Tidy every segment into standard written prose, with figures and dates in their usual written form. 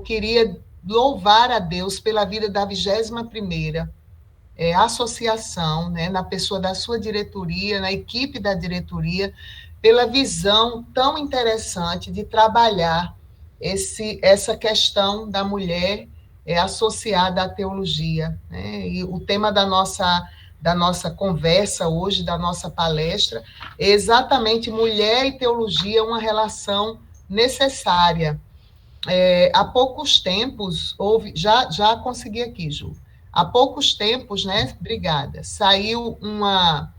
queria louvar a Deus pela vida da 21ª associação, né, na pessoa da sua diretoria, na equipe da diretoria, pela visão tão interessante de trabalhar essa questão da mulher associada à teologia, né? E o tema da nossa conversa hoje, da nossa palestra, é exatamente mulher e teologia, uma relação necessária. Há poucos tempos, já consegui aqui, Ju. Há poucos tempos, né? Obrigada. Saiu uma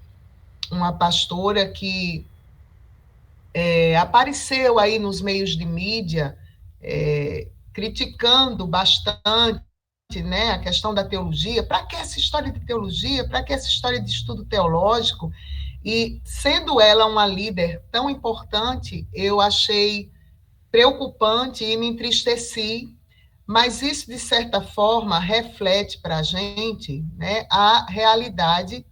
pastora que apareceu aí nos meios de mídia, criticando bastante, né, a questão da teologia. Para que essa história de teologia? Para que essa história de estudo teológico? E, sendo ela uma líder tão importante, eu achei preocupante e me entristeci, mas isso, de certa forma, reflete para a gente, né, a realidade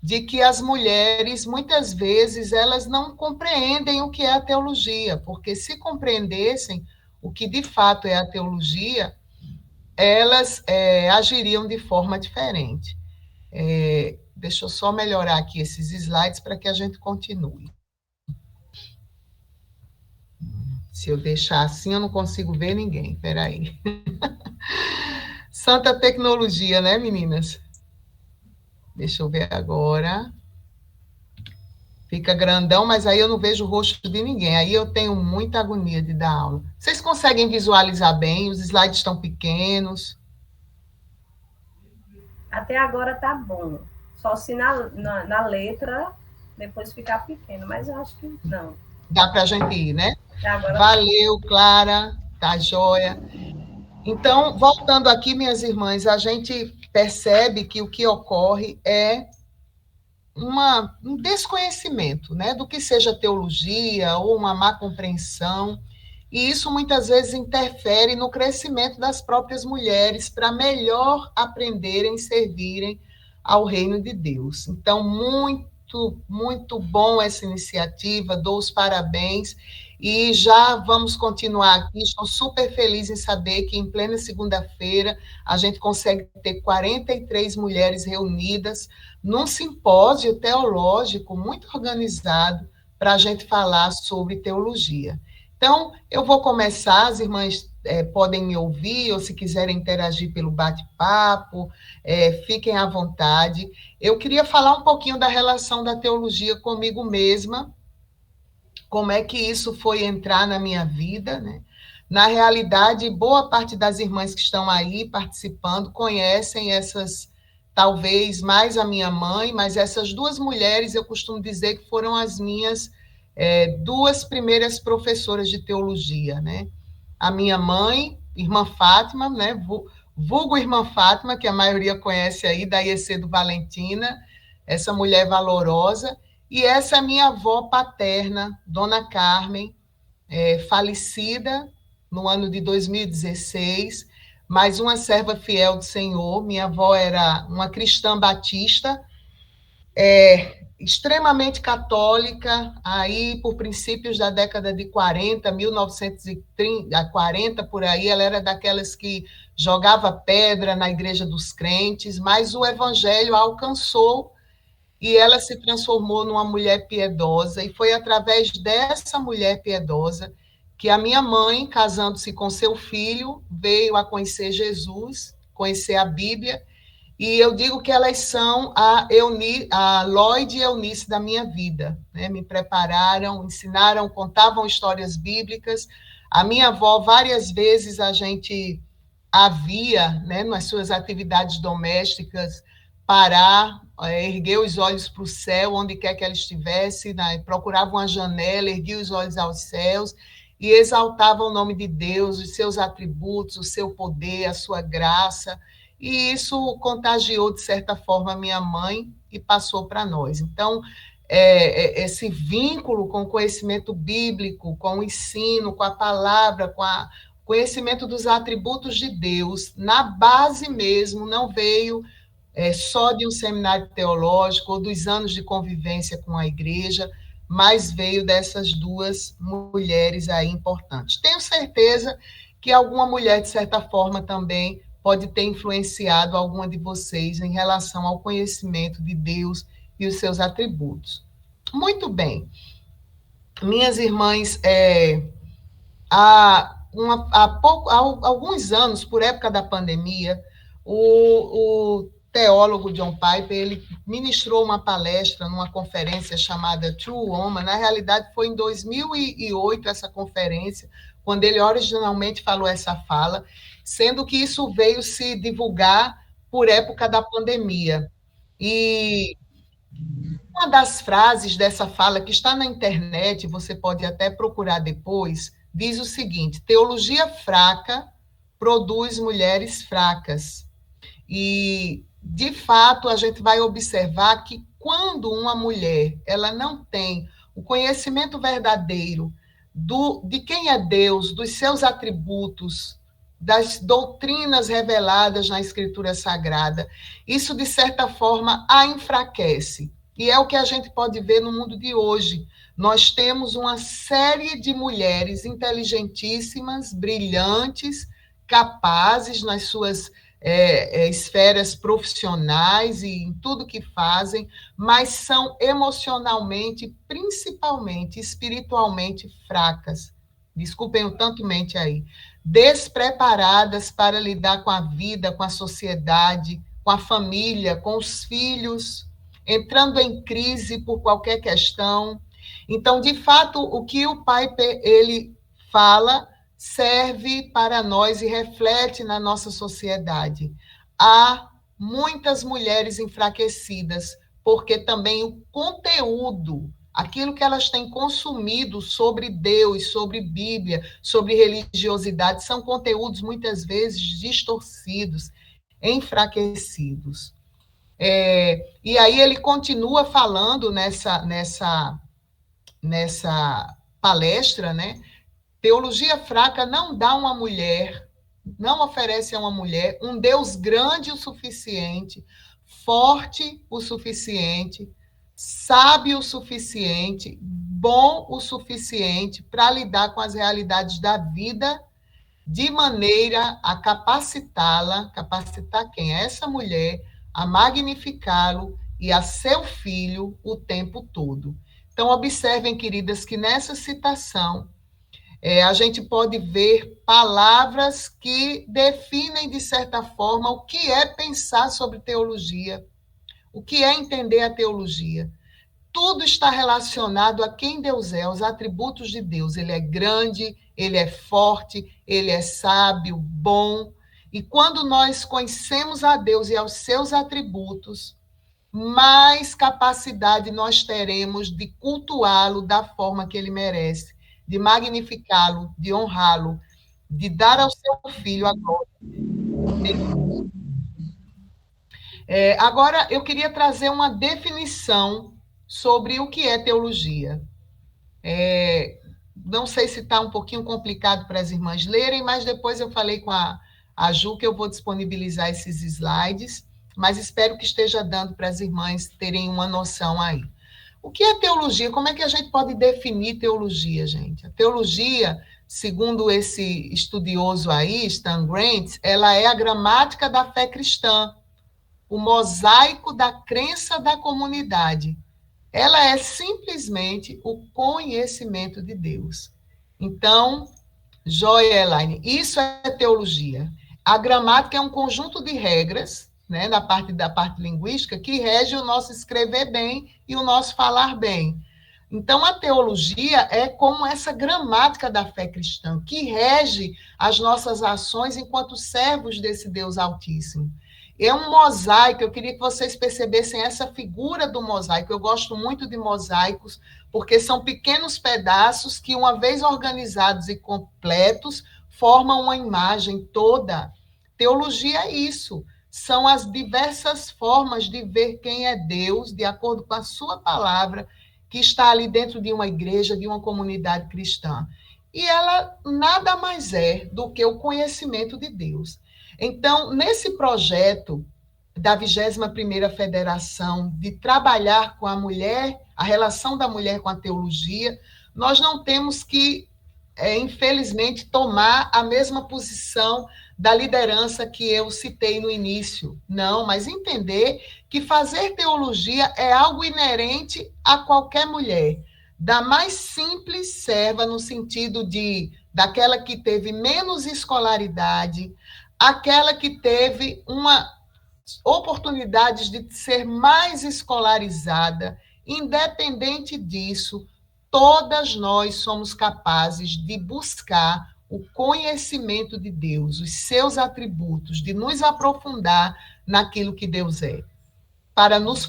de que as mulheres, muitas vezes, elas não compreendem o que é a teologia, porque se compreendessem o que de fato é a teologia, elas agiriam de forma diferente. Deixa eu só melhorar aqui esses slides para que a gente continue. Se eu deixar assim, eu não consigo ver ninguém. Espera aí. Santa tecnologia, né, meninas? Deixa eu ver agora. Fica grandão, mas aí eu não vejo o rosto de ninguém. Aí eu tenho muita agonia de dar aula. Vocês conseguem visualizar bem? Os slides estão pequenos? Até agora tá bom. Só se na letra depois ficar pequeno, mas eu acho que não. Dá para a gente ir, né? Agora... Valeu, Clara. Tá joia. Então, voltando aqui, minhas irmãs, a gente percebe que o que ocorre é um desconhecimento, né, do que seja teologia ou uma má compreensão, e isso muitas vezes interfere no crescimento das próprias mulheres para melhor aprenderem e servirem ao reino de Deus. Então, muito, muito bom essa iniciativa, dou os parabéns, e já vamos continuar aqui. Estou super feliz em saber que em plena segunda-feira a gente consegue ter 43 mulheres reunidas num simpósio teológico muito organizado para a gente falar sobre teologia. Então, eu vou começar, as irmãs podem me ouvir, ou se quiserem interagir pelo bate-papo, fiquem à vontade. Eu queria falar um pouquinho da relação da teologia comigo mesma, como é que isso foi entrar na minha vida, né? Na realidade, boa parte das irmãs que estão aí participando conhecem talvez mais a minha mãe, mas essas duas mulheres eu costumo dizer que foram as minhas duas primeiras professoras de teologia, né? A minha mãe, irmã Fátima, né? Vulgo irmã Fátima, que a maioria conhece aí, da IEC do Valentina, essa mulher valorosa, e essa minha avó paterna, Dona Carmen, falecida no ano de 2016, mas uma serva fiel do Senhor. Minha avó era uma cristã batista, extremamente católica, aí por princípios da década de 40, 1940, por aí, ela era daquelas que jogava pedra na igreja dos crentes, mas o evangelho a alcançou e ela se transformou numa mulher piedosa, e foi através dessa mulher piedosa que a minha mãe, casando-se com seu filho, veio a conhecer Jesus, conhecer a Bíblia, e eu digo que elas são a Lloyd e Eunice da minha vida, né? Me prepararam, ensinaram, contavam histórias bíblicas. A minha avó, várias vezes a gente havia, né, nas suas atividades domésticas, parar, erguer os olhos para o céu, onde quer que ela estivesse, né, procurava uma janela, erguia os olhos aos céus e exaltava o nome de Deus, os seus atributos, o seu poder, a sua graça, e isso contagiou, de certa forma, a minha mãe e passou para nós. Então, esse vínculo com o conhecimento bíblico, com o ensino, com a palavra, com o conhecimento dos atributos de Deus, na base mesmo, não veio só de um seminário teológico ou dos anos de convivência com a igreja, mas veio dessas duas mulheres aí importantes. Tenho certeza que alguma mulher, de certa forma, também pode ter influenciado alguma de vocês em relação ao conhecimento de Deus e os seus atributos. Muito bem. Minhas irmãs, há alguns anos, por época da pandemia, o teólogo John Piper, ele ministrou uma palestra numa conferência chamada True Woman. Na realidade, foi em 2008 essa conferência, quando ele originalmente falou essa fala, sendo que isso veio se divulgar por época da pandemia. E uma das frases dessa fala, que está na internet, você pode até procurar depois, diz o seguinte: teologia fraca produz mulheres fracas. E, de fato, a gente vai observar que quando uma mulher ela não tem o conhecimento verdadeiro de quem é Deus, dos seus atributos, das doutrinas reveladas na Escritura Sagrada, isso, de certa forma, a enfraquece. E é o que a gente pode ver no mundo de hoje. Nós temos uma série de mulheres inteligentíssimas, brilhantes, capazes nas suas esferas profissionais e em tudo que fazem, mas são emocionalmente, principalmente espiritualmente fracas. Desculpem o tanto mente aí. Despreparadas para lidar com a vida, com a sociedade, com a família, com os filhos, entrando em crise por qualquer questão. Então, de fato, o que o Piper ele fala serve para nós e reflete na nossa sociedade. Há muitas mulheres enfraquecidas, porque também o conteúdo, aquilo que elas têm consumido sobre Deus, sobre Bíblia, sobre religiosidade, são conteúdos muitas vezes distorcidos, enfraquecidos. E aí ele continua falando nessa palestra, né? Teologia fraca não dá uma mulher, não oferece a uma mulher um Deus grande o suficiente, forte o suficiente, sábio o suficiente, bom o suficiente para lidar com as realidades da vida, de maneira a capacitar quem é essa mulher, a magnificá-lo e a seu filho o tempo todo. Então, observem, queridas, que nessa citação, a gente pode ver palavras que definem, de certa forma, o que é pensar sobre teologia, o que é entender a teologia. Tudo está relacionado a quem Deus é, aos atributos de Deus. Ele é grande, ele é forte, ele é sábio, bom. E quando nós conhecemos a Deus e aos seus atributos, mais capacidade nós teremos de cultuá-lo da forma que ele merece, de magnificá-lo, de honrá-lo, de dar ao seu filho a glória. Agora, eu queria trazer uma definição sobre o que é teologia. Não sei se está um pouquinho complicado para as irmãs lerem, mas depois eu falei com a Ju que eu vou disponibilizar esses slides, mas espero que esteja dando para as irmãs terem uma noção aí. O que é teologia? Como é que a gente pode definir teologia, gente? A teologia, segundo esse estudioso aí, Stan Grant, ela é a gramática da fé cristã, o mosaico da crença da comunidade. Ela é simplesmente o conhecimento de Deus. Então, Joia Elaine, isso é teologia. A gramática é um conjunto de regras, né, da parte linguística, que rege o nosso escrever bem e o nosso falar bem. Então, a teologia é como essa gramática da fé cristã, que rege as nossas ações enquanto servos desse Deus Altíssimo. É um mosaico, eu queria que vocês percebessem essa figura do mosaico. Eu gosto muito de mosaicos, porque são pequenos pedaços que, uma vez organizados e completos, formam uma imagem toda. Teologia é isso. São as diversas formas de ver quem é Deus, de acordo com a sua palavra, que está ali dentro de uma igreja, de uma comunidade cristã. E ela nada mais é do que o conhecimento de Deus. Então, nesse projeto da 21ª Federação, de trabalhar com a mulher, a relação da mulher com a teologia, nós não temos que infelizmente, tomar a mesma posição da liderança que eu citei no início. Não, mas entender que fazer teologia é algo inerente a qualquer mulher, da mais simples serva, no sentido daquela que teve menos escolaridade, aquela que teve uma oportunidades de ser mais escolarizada. Independente disso, todas nós somos capazes de buscar o conhecimento de Deus, os seus atributos, de nos aprofundar naquilo que Deus é, para nos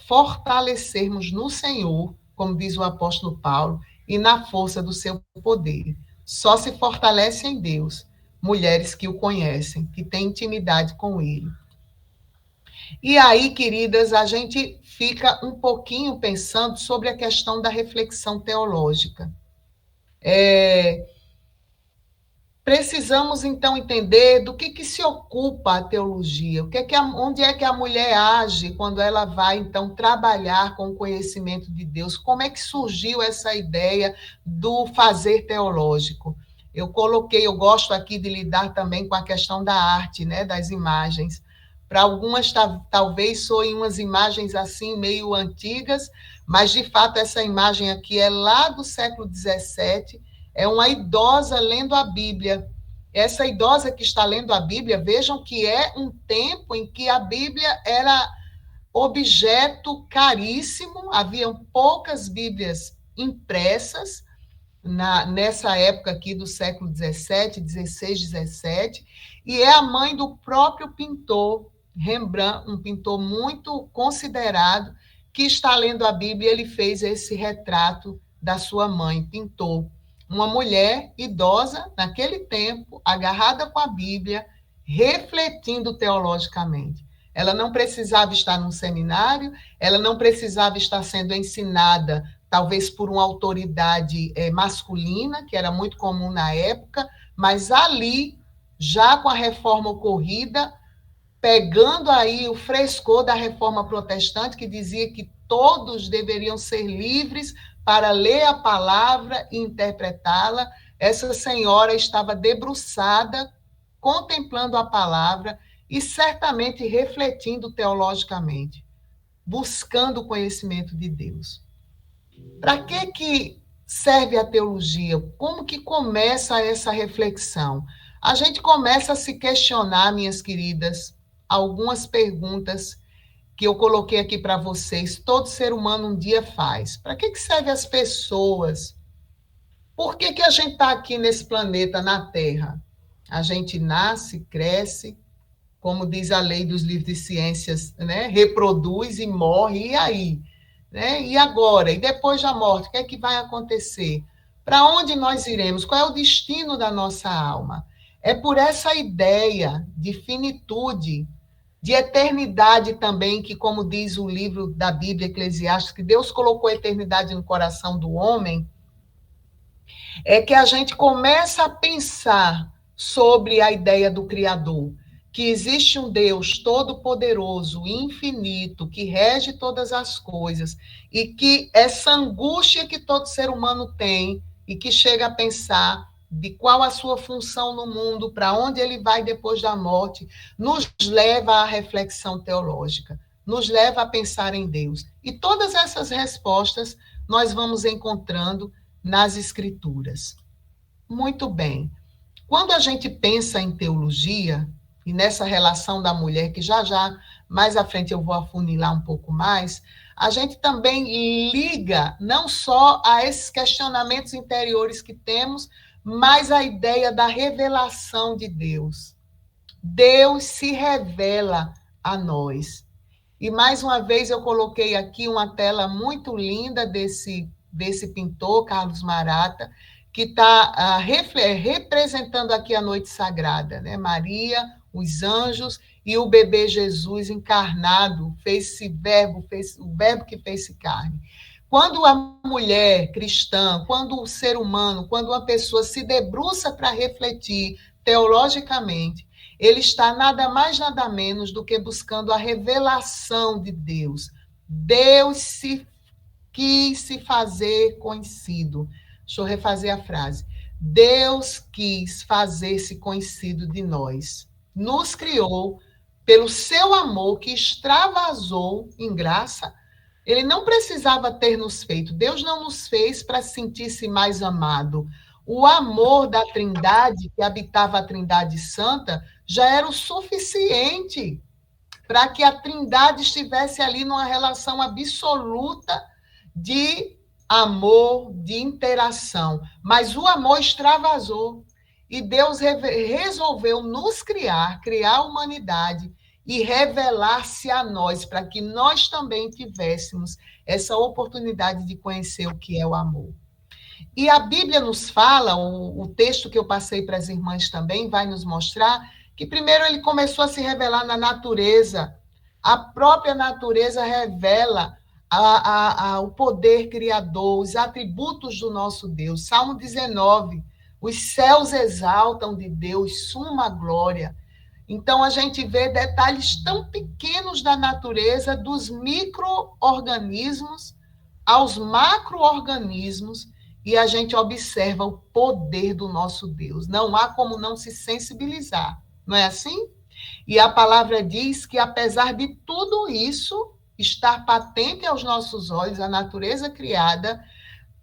fortalecermos no Senhor, como diz o apóstolo Paulo, e na força do seu poder. Só se fortalece em Deus mulheres que o conhecem, que têm intimidade com ele. E aí, queridas, a gente fica um pouquinho pensando sobre a questão da reflexão teológica. Precisamos, então, entender do que se ocupa a teologia, onde é que a mulher age quando ela vai, então, trabalhar com o conhecimento de Deus, como é que surgiu essa ideia do fazer teológico. Eu gosto aqui de lidar também com a questão da arte, né, das imagens. Para algumas, talvez soem umas imagens assim, meio antigas, mas, de fato, essa imagem aqui é lá do século XVII, é uma idosa lendo a Bíblia. Essa idosa que está lendo a Bíblia, vejam que é um tempo em que a Bíblia era objeto caríssimo, haviam poucas Bíblias impressas, nessa época aqui do século XVII, XVI, XVII, e é a mãe do próprio pintor Rembrandt, um pintor muito considerado, que está lendo a Bíblia. Ele fez esse retrato da sua mãe, pintou uma mulher idosa, naquele tempo, agarrada com a Bíblia, refletindo teologicamente. Ela não precisava estar num seminário, ela não precisava estar sendo ensinada, talvez por uma autoridade masculina, que era muito comum na época, mas ali, já com a reforma ocorrida, pegando aí o frescor da reforma protestante, que dizia que todos deveriam ser livres para ler a palavra e interpretá-la, essa senhora estava debruçada, contemplando a palavra e certamente refletindo teologicamente, buscando o conhecimento de Deus. Para que serve a teologia? Como que começa essa reflexão? A gente começa a se questionar, minhas queridas, algumas perguntas que eu coloquei aqui para vocês, todo ser humano um dia faz. Para que serve as pessoas? Por que a gente está aqui nesse planeta, na Terra? A gente nasce, cresce, como diz a lei dos livros de ciências, né? Reproduz e morre, e aí? Né? E agora? E depois da morte, o que é que vai acontecer? Para onde nós iremos? Qual é o destino da nossa alma? É por essa ideia de finitude, de eternidade também, que, como diz o livro da Bíblia, Eclesiastes, que Deus colocou a eternidade no coração do homem, é que a gente começa a pensar sobre a ideia do Criador, que existe um Deus todo-poderoso, infinito, que rege todas as coisas, e que essa angústia que todo ser humano tem, e que chega a pensar de qual a sua função no mundo, para onde ele vai depois da morte, nos leva à reflexão teológica, nos leva a pensar em Deus. E todas essas respostas nós vamos encontrando nas Escrituras. Muito bem. Quando a gente pensa em teologia, e nessa relação da mulher, que já mais à frente eu vou afunilar um pouco mais, a gente também liga não só a esses questionamentos interiores que temos, mas a ideia da revelação de Deus. Deus se revela a nós. E mais uma vez eu coloquei aqui uma tela muito linda desse pintor, Carlos Marata, que está representando aqui a noite sagrada, né? Maria, os anjos e o bebê Jesus encarnado, o verbo que fez-se carne. Quando a mulher cristã, quando o ser humano, quando uma pessoa se debruça para refletir teologicamente, ele está nada mais, nada menos do que buscando a revelação de Deus. Deus quis se fazer conhecido. Deixa eu refazer a frase. Deus quis fazer-se conhecido de nós. Nos criou pelo seu amor que extravasou em graça. Ele não precisava ter nos feito. Deus não nos fez para sentir-se mais amado. O amor da Trindade, que habitava a Trindade Santa, já era o suficiente para que a Trindade estivesse ali numa relação absoluta de amor, de interação. Mas o amor extravasou. E Deus resolveu nos criar a humanidade e revelar-se a nós, para que nós também tivéssemos essa oportunidade de conhecer o que é o amor. E a Bíblia nos fala, o texto que eu passei para as irmãs também vai nos mostrar, que primeiro ele começou a se revelar na natureza. A própria natureza revela o poder criador, os atributos do nosso Deus. Salmo 19, os céus exaltam de Deus suma glória. Então, a gente vê detalhes tão pequenos da natureza, dos micro-organismos aos macro-organismos, e a gente observa o poder do nosso Deus. Não há como não se sensibilizar, não é assim? E a palavra diz que, apesar de tudo isso estar patente aos nossos olhos, a natureza criada,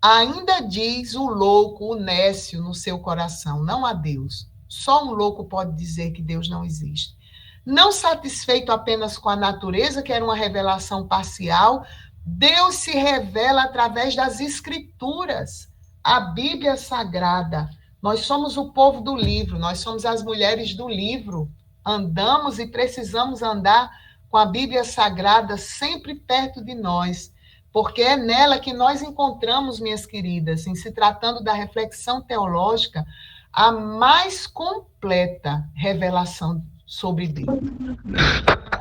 ainda diz o louco, o nécio no seu coração, não há Deus. Só um louco pode dizer que Deus não existe. Não satisfeito apenas com a natureza, que era uma revelação parcial, Deus se revela através das Escrituras, a Bíblia Sagrada. Nós somos o povo do livro, nós somos as mulheres do livro. Andamos e precisamos andar com a Bíblia Sagrada sempre perto de nós, porque é nela que nós encontramos, minhas queridas, em se tratando da reflexão teológica, a mais completa revelação sobre Deus.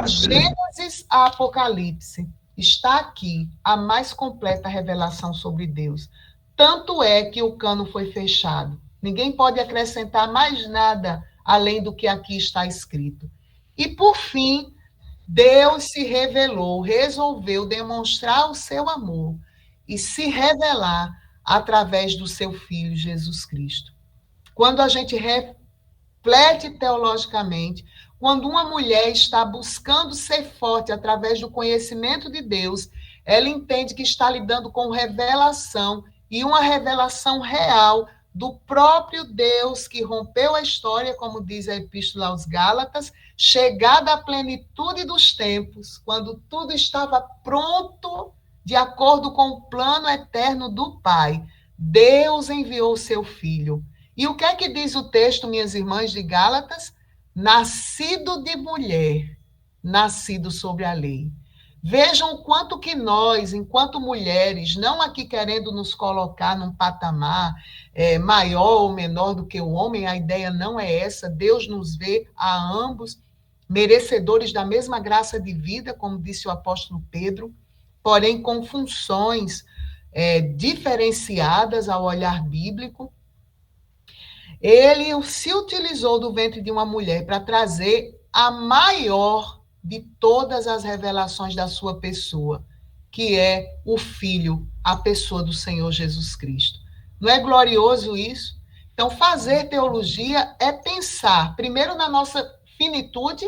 Gênesis a Apocalipse está aqui a mais completa revelação sobre Deus. Tanto é que o cano foi fechado. Ninguém pode acrescentar mais nada além do que aqui está escrito. E, por fim, Deus se revelou, resolveu demonstrar o seu amor e se revelar através do seu Filho Jesus Cristo. Quando a gente reflete teologicamente, quando uma mulher está buscando ser forte através do conhecimento de Deus, ela entende que está lidando com revelação, e uma revelação real do próprio Deus que rompeu a história, como diz a Epístola aos Gálatas, chegada à plenitude dos tempos, quando tudo estava pronto, de acordo com o plano eterno do Pai, Deus enviou o seu Filho. E o que é que diz o texto, minhas irmãs de Gálatas? Nascido de mulher, nascido sobre a lei. Vejam o quanto que nós, enquanto mulheres, não aqui querendo nos colocar num patamar maior ou menor do que o homem, a ideia não é essa. Deus nos vê a ambos merecedores da mesma graça de vida, como disse o apóstolo Pedro, porém com funções diferenciadas ao olhar bíblico. Ele se utilizou do ventre de uma mulher para trazer a maior de todas as revelações da sua pessoa, que é o Filho, a pessoa do Senhor Jesus Cristo. Não é glorioso isso? Então, fazer teologia é pensar, primeiro, na nossa finitude,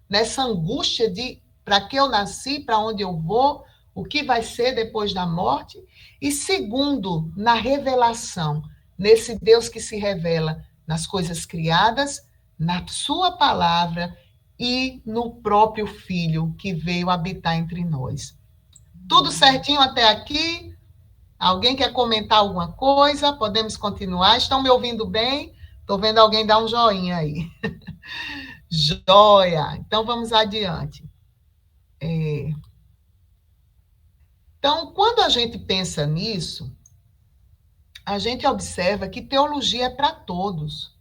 nessa angústia de para que eu nasci, para onde eu vou, o que vai ser depois da morte, e segundo, na revelação, nesse Deus que se revela nas coisas criadas, na sua palavra e no próprio Filho que veio habitar entre nós. Tudo certinho até aqui? Alguém quer comentar alguma coisa? Podemos continuar? Estão me ouvindo bem? Estou vendo alguém dar um joinha aí. Joia! Então, vamos adiante. Então, quando a gente pensa nisso, a gente observa que teologia é para todos.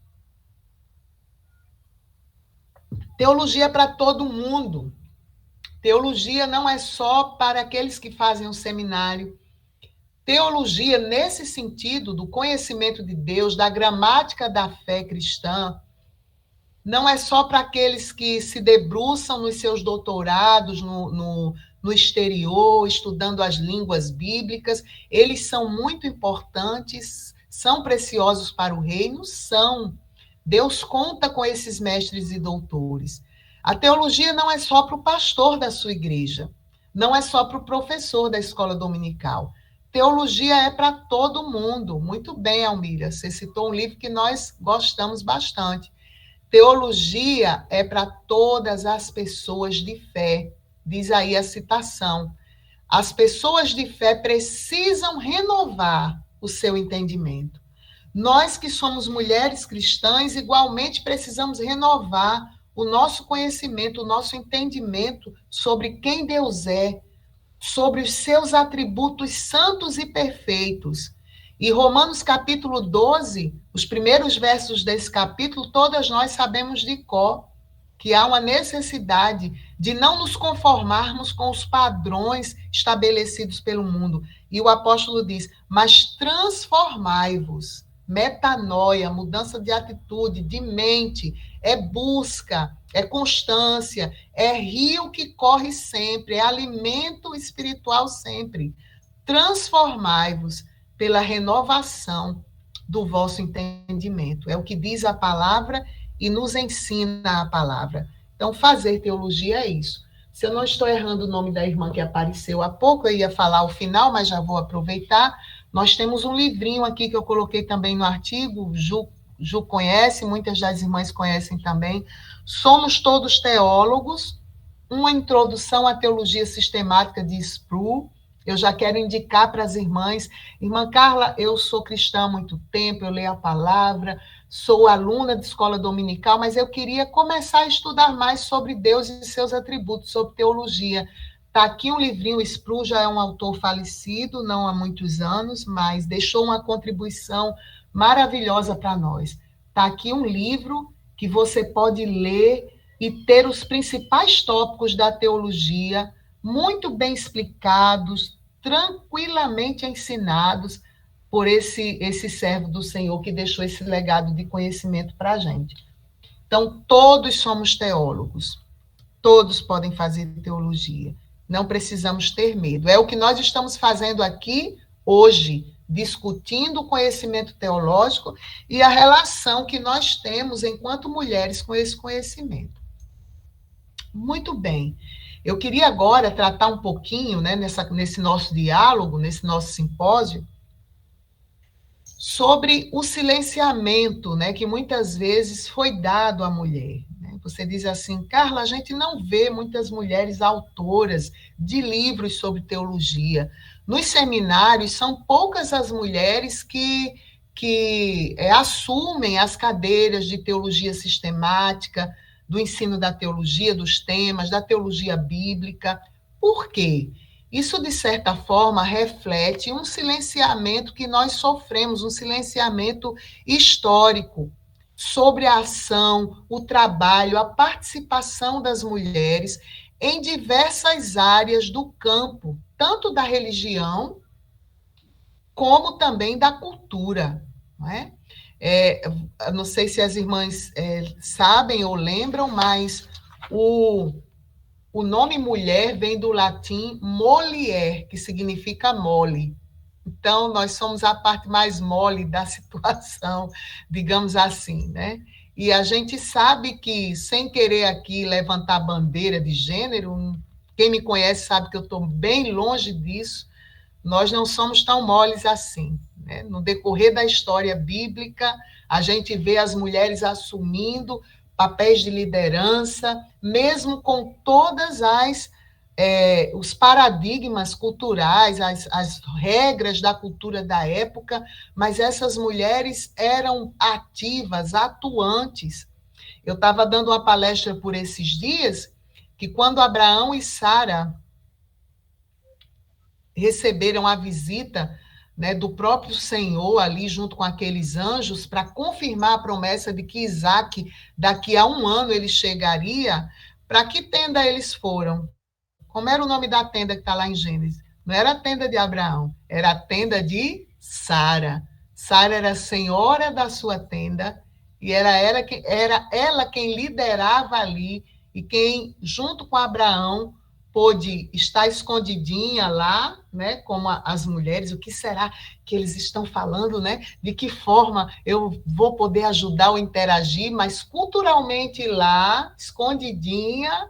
Teologia é para todo mundo. Teologia não é só para aqueles que fazem um seminário. Teologia, nesse sentido, do conhecimento de Deus, da gramática da fé cristã, não é só para aqueles que se debruçam nos seus doutorados no exterior, estudando as línguas bíblicas. Eles são muito importantes, são preciosos para o reino? São. Deus conta com esses mestres e doutores. A teologia não é só para o pastor da sua igreja, não é só para o professor da escola dominical. Teologia é para todo mundo. Muito bem, Almira, você citou um livro que nós gostamos bastante. Teologia é para todas as pessoas de fé, diz aí a citação. As pessoas de fé precisam renovar o seu entendimento. Nós que somos mulheres cristãs, igualmente precisamos renovar o nosso conhecimento, o nosso entendimento sobre quem Deus é, sobre os seus atributos santos e perfeitos. E Romanos capítulo 12, os primeiros versos desse capítulo, todas nós sabemos de cor que há uma necessidade de não nos conformarmos com os padrões estabelecidos pelo mundo. E o apóstolo diz, mas transformai-vos. Metanoia, mudança de atitude, de mente, é busca, é constância, é rio que corre sempre, é alimento espiritual sempre. Transformai-vos pela renovação do vosso entendimento. É o que diz a palavra e nos ensina a palavra. Então, fazer teologia é isso. Se eu não estou errando o nome da irmã que apareceu há pouco, eu ia falar o final, mas já vou aproveitar. Nós temos um livrinho aqui que eu coloquei também no artigo, Ju conhece, muitas das irmãs conhecem também. Somos Todos Teólogos, uma introdução à teologia sistemática de Sproul. Eu já quero indicar para as irmãs. Irmã Carla, eu sou cristã há muito tempo, eu leio a palavra, sou aluna de escola dominical, mas eu queria começar a estudar mais sobre Deus e seus atributos, sobre teologia. Está aqui um livrinho, Sproul já é um autor falecido, não há muitos anos, mas deixou uma contribuição maravilhosa para nós. Está aqui um livro que você pode ler e ter os principais tópicos da teologia, muito bem explicados, tranquilamente ensinados por esse servo do Senhor que deixou esse legado de conhecimento para a gente. Então, todos somos teólogos, todos podem fazer teologia, não precisamos ter medo. É o que nós estamos fazendo aqui hoje, discutindo o conhecimento teológico e a relação que nós temos enquanto mulheres com esse conhecimento. Muito bem. Eu queria agora tratar um pouquinho, né, nesse nosso diálogo, nesse nosso simpósio, sobre o silenciamento, né, que muitas vezes foi dado à mulher. Né? Você diz assim, Carla, a gente não vê muitas mulheres autoras de livros sobre teologia. Nos seminários, são poucas as mulheres que assumem as cadeiras de teologia sistemática, do ensino da teologia, dos temas, da teologia bíblica. Por quê? Isso, de certa forma, reflete um silenciamento que nós sofremos, um silenciamento histórico sobre a ação, o trabalho, a participação das mulheres em diversas áreas do campo, tanto da religião como também da cultura, não é? Não sei se as irmãs sabem ou lembram, mas o nome mulher vem do latim molier, que significa mole. Então, nós somos a parte mais mole da situação, digamos assim, né? E a gente sabe que, sem querer aqui levantar bandeira de gênero, quem me conhece sabe que eu estou bem longe disso, nós não somos tão moles assim. Né? No decorrer da história bíblica, a gente vê as mulheres assumindo papéis de liderança, mesmo com todas os paradigmas culturais, as regras da cultura da época, mas essas mulheres eram ativas, atuantes. Eu estava dando uma palestra por esses dias, que quando Abraão e Sara receberam a visita, né, do próprio Senhor ali junto com aqueles anjos para confirmar a promessa de que Isaac, daqui a 1 ano, ele chegaria, para que tenda eles foram? Como era o nome da tenda que está lá em Gênesis? Não era a tenda de Abraão, era a tenda de Sara. Sara era a senhora da sua tenda e era ela quem liderava ali e quem, junto com Abraão, pôde estar escondidinha lá, né, como as mulheres, o que será que eles estão falando, né? De que forma eu vou poder ajudar ou interagir, mas culturalmente lá, escondidinha,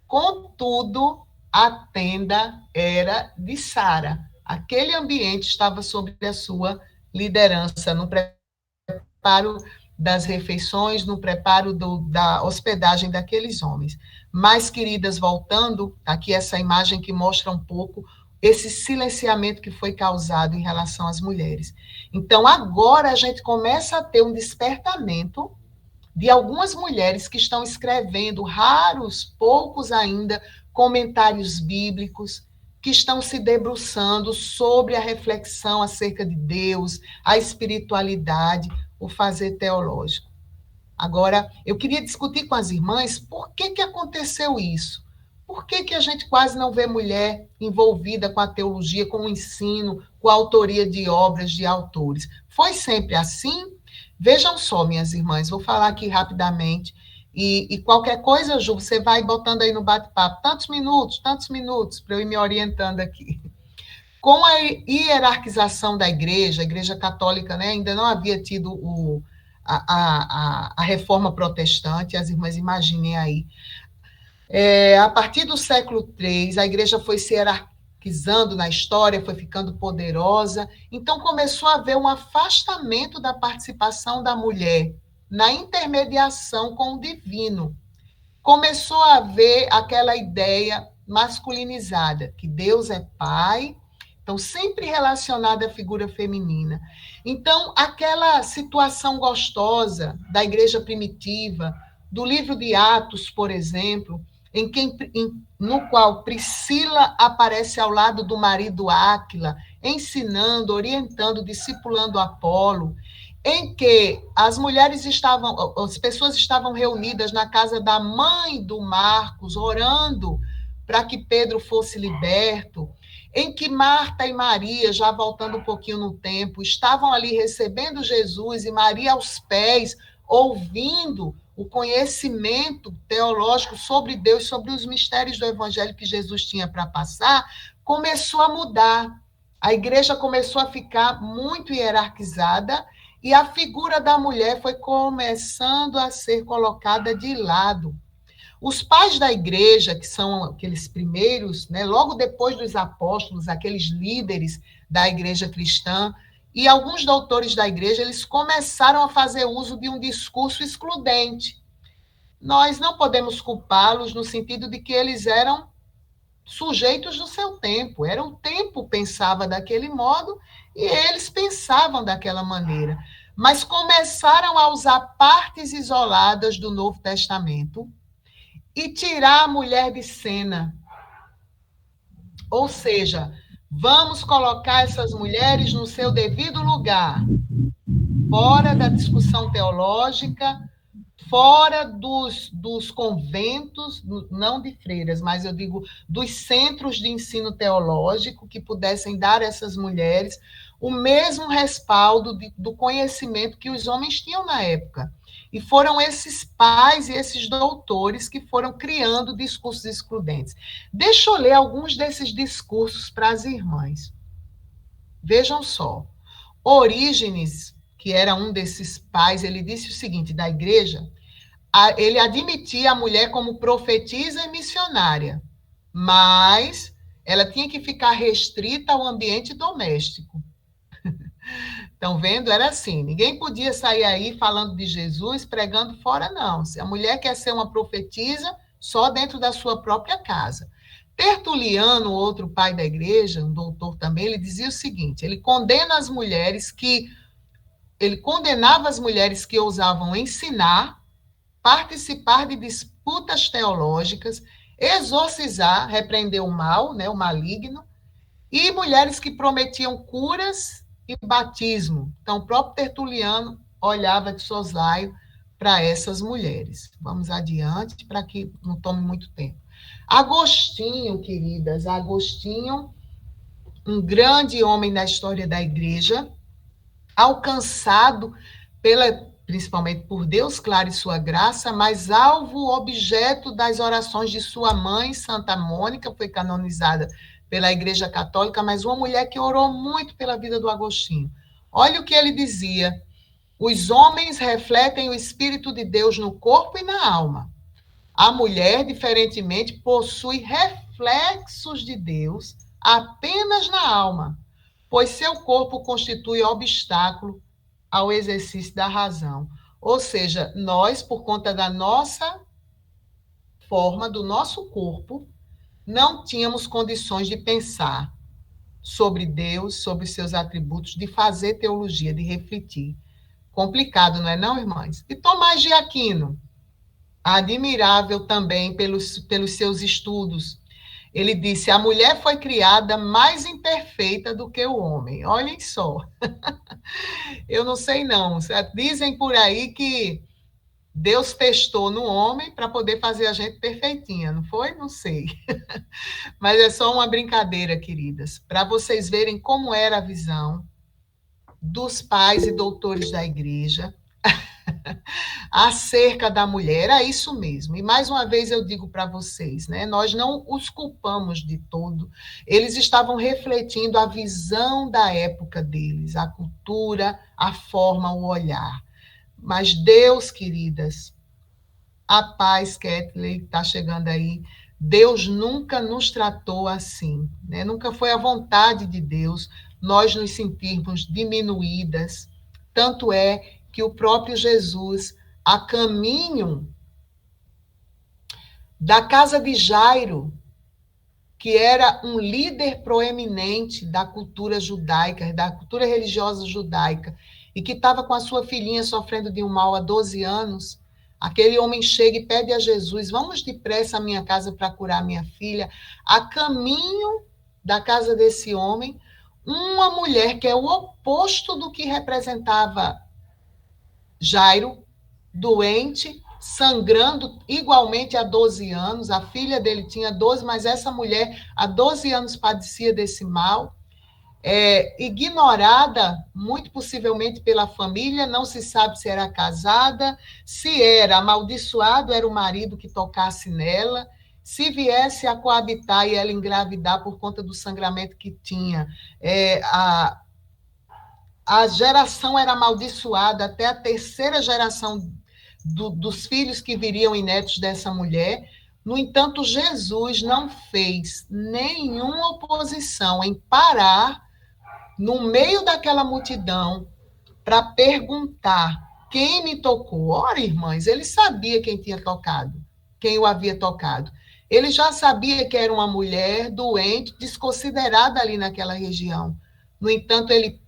contudo, a tenda era de Sara. Aquele ambiente estava sob a sua liderança, no preparo das refeições, no preparo da hospedagem daqueles homens. Mas, queridas, voltando aqui essa imagem que mostra um pouco esse silenciamento que foi causado em relação às mulheres. Então, agora a gente começa a ter um despertamento de algumas mulheres que estão escrevendo, raros, poucos ainda, comentários bíblicos, que estão se debruçando sobre a reflexão acerca de Deus, a espiritualidade, o fazer teológico. Agora, eu queria discutir com as irmãs por que aconteceu isso. Por que a gente quase não vê mulher envolvida com a teologia, com o ensino, com a autoria de obras de autores? Foi sempre assim? Vejam só, minhas irmãs, vou falar aqui rapidamente, e qualquer coisa, Ju, você vai botando aí no bate-papo, tantos minutos, para eu ir me orientando aqui. Com a hierarquização da igreja, a igreja católica, né, ainda não havia tido a reforma protestante, as irmãs imaginem aí. A partir do século III, a igreja foi se hierarquizando na história, foi ficando poderosa, então começou a haver um afastamento da participação da mulher na intermediação com o divino. Começou a haver aquela ideia masculinizada, que Deus é pai, então sempre relacionada à figura feminina. Então, aquela situação gostosa da igreja primitiva, do livro de Atos, por exemplo, no qual Priscila aparece ao lado do marido Áquila, ensinando, orientando, discipulando Apolo, em que as pessoas estavam reunidas na casa da mãe do Marcos, orando para que Pedro fosse liberto, em que Marta e Maria, já voltando um pouquinho no tempo, estavam ali recebendo Jesus e Maria aos pés, ouvindo o conhecimento teológico sobre Deus, sobre os mistérios do evangelho que Jesus tinha para passar, começou a mudar. A igreja começou a ficar muito hierarquizada e a figura da mulher foi começando a ser colocada de lado. Os pais da igreja, que são aqueles primeiros, né, logo depois dos apóstolos, aqueles líderes da igreja cristã, e alguns doutores da igreja, eles começaram a fazer uso de um discurso excludente. Nós não podemos culpá-los no sentido de que eles eram sujeitos do seu tempo. Era o tempo pensava daquele modo e eles pensavam daquela maneira. Mas começaram a usar partes isoladas do Novo Testamento e tirar a mulher de cena. Ou seja, vamos colocar essas mulheres no seu devido lugar, fora da discussão teológica, fora dos conventos, não de freiras, mas eu digo dos centros de ensino teológico que pudessem dar a essas mulheres o mesmo respaldo do conhecimento que os homens tinham na época. E foram esses pais e esses doutores que foram criando discursos excludentes. Deixa eu ler alguns desses discursos para as irmãs. Vejam só. Orígenes, que era um desses pais, ele disse o seguinte, da igreja, ele admitia a mulher como profetisa e missionária, mas ela tinha que ficar restrita ao ambiente doméstico. Estão vendo? Era assim, ninguém podia sair aí falando de Jesus, pregando fora, não. Se a mulher quer ser uma profetisa, só dentro da sua própria casa. Tertuliano, outro pai da igreja, um doutor também, ele dizia o seguinte, ele condenava as mulheres que ousavam ensinar, participar de disputas teológicas, exorcizar, repreender o mal, né, o maligno, e mulheres que prometiam curas e batismo. Então, o próprio Tertuliano olhava de soslaio para essas mulheres. Vamos adiante, para que não tome muito tempo. Agostinho, queridas, Agostinho, um grande homem da história da igreja, alcançado principalmente por Deus claro e sua graça, mas alvo, objeto das orações de sua mãe, Santa Mônica, foi canonizada pela Igreja Católica, mas uma mulher que orou muito pela vida do Agostinho. Olha o que ele dizia: os homens refletem o Espírito de Deus no corpo e na alma. A mulher, diferentemente, possui reflexos de Deus apenas na alma, pois seu corpo constitui obstáculo ao exercício da razão. Ou seja, nós, por conta da nossa forma, do nosso corpo, não tínhamos condições de pensar sobre Deus, sobre seus atributos, de fazer teologia, de refletir. Complicado, não é não, irmãs? E Tomás de Aquino, admirável também pelos seus estudos. Ele disse: a mulher foi criada mais imperfeita do que o homem. Olhem só. Eu não sei não. Dizem por aí que Deus testou no homem para poder fazer a gente perfeitinha, não foi? Não sei. Mas é só uma brincadeira, queridas, para vocês verem como era a visão dos pais e doutores da igreja acerca da mulher. Era isso mesmo. E mais uma vez eu digo para vocês, né? Nós não os culpamos de todo. Eles estavam refletindo a visão da época deles, a cultura, a forma, o olhar. Mas Deus, queridas, a paz, Kathleen, está chegando aí. Deus nunca nos tratou assim, né? Nunca foi a vontade de Deus nós nos sentirmos diminuídas. Tanto é que o próprio Jesus, a caminho da casa de Jairo, que era um líder proeminente da cultura judaica, da cultura religiosa judaica, e que estava com a sua filhinha sofrendo de um mal há 12 anos, aquele homem chega e pede a Jesus: vamos depressa à minha casa para curar minha filha. A caminho da casa desse homem, uma mulher que é o oposto do que representava Jairo, doente, sangrando igualmente há 12 anos, a filha dele tinha 12, mas essa mulher há 12 anos padecia desse mal, ignorada, muito possivelmente pela família, não se sabe se era casada, se era amaldiçoado, era o marido que tocasse nela, se viesse a coabitar e ela engravidar por conta do sangramento que tinha, a geração era amaldiçoada até a terceira geração dos filhos que viriam e netos dessa mulher. No entanto, Jesus não fez nenhuma oposição em parar no meio daquela multidão para perguntar quem me tocou. Ora, irmãs, ele sabia quem tinha tocado, quem o havia tocado. Ele já sabia que era uma mulher doente, desconsiderada ali naquela região. No entanto, ele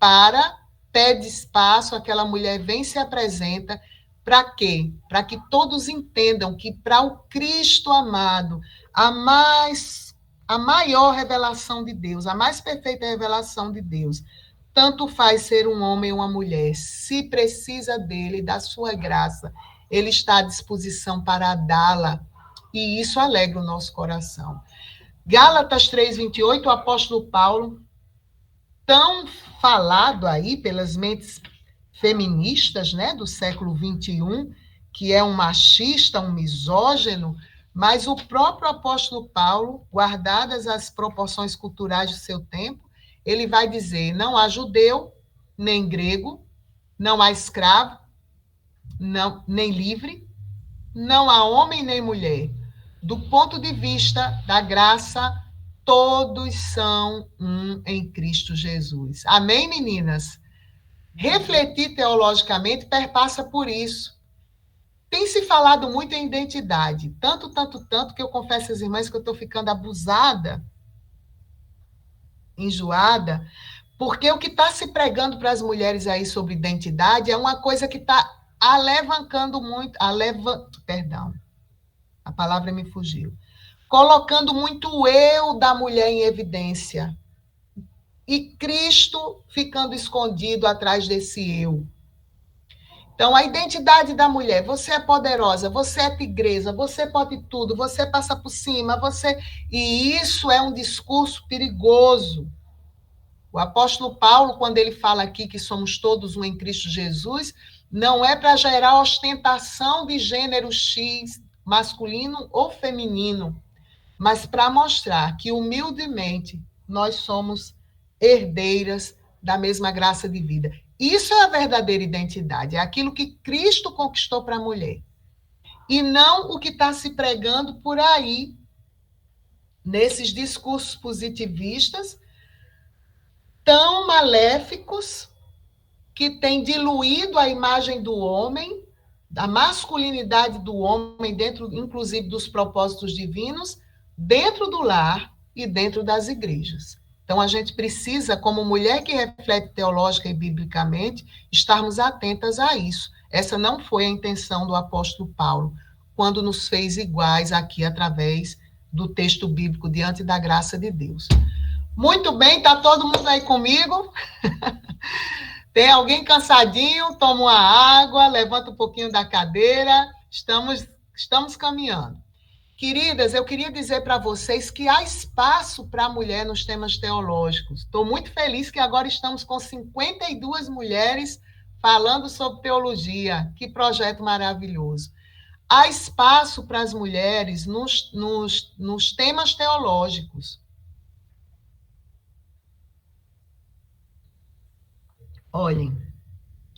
pede espaço, aquela mulher vem e se apresenta. Para quê? Para que todos entendam que para o Cristo amado, a maior revelação de Deus, a mais perfeita revelação de Deus, tanto faz ser um homem ou uma mulher. Se precisa dele, da sua graça, ele está à disposição para dá-la. E isso alegra o nosso coração. Gálatas 3:28, o apóstolo Paulo, tão falado aí pelas mentes feministas, né, do século XXI, que é um machista, um misógino, mas o próprio apóstolo Paulo, guardadas as proporções culturais do seu tempo, ele vai dizer: não há judeu, nem grego, não há escravo, não, nem livre, não há homem nem mulher. Do ponto de vista da graça, todos são um em Cristo Jesus. Amém, meninas? Refletir teologicamente perpassa por isso. Tem se falado muito em identidade, tanto, que eu confesso às irmãs que eu estou ficando abusada, enjoada, porque o que está se pregando para as mulheres aí sobre identidade é uma coisa que está alavancando muito, perdão, a palavra me fugiu, colocando muito o eu da mulher em evidência, e Cristo ficando escondido atrás desse eu. Então, a identidade da mulher: você é poderosa, você é tigresa, você pode tudo, você passa por cima, E isso é um discurso perigoso. O apóstolo Paulo, quando ele fala aqui que somos todos um em Cristo Jesus, não é para gerar ostentação de gênero X, masculino ou feminino, mas para mostrar que, humildemente, nós somos herdeiras da mesma graça de vida. Isso é a verdadeira identidade, é aquilo que Cristo conquistou para a mulher. E não o que está se pregando por aí, nesses discursos positivistas, tão maléficos, que têm diluído a imagem do homem, da masculinidade do homem, dentro, inclusive, dos propósitos divinos, dentro do lar e dentro das igrejas. Então, a gente precisa, como mulher que reflete teológica e biblicamente, estarmos atentas a isso. Essa não foi a intenção do apóstolo Paulo, quando nos fez iguais aqui através do texto bíblico, diante da graça de Deus. Muito bem, está todo mundo aí comigo? Tem alguém cansadinho? Toma uma água, levanta um pouquinho da cadeira. Estamos caminhando. Queridas, eu queria dizer para vocês que há espaço para a mulher nos temas teológicos. Estou muito feliz que agora estamos com 52 mulheres falando sobre teologia. Que projeto maravilhoso. Há espaço para as mulheres nos temas teológicos. Olhem,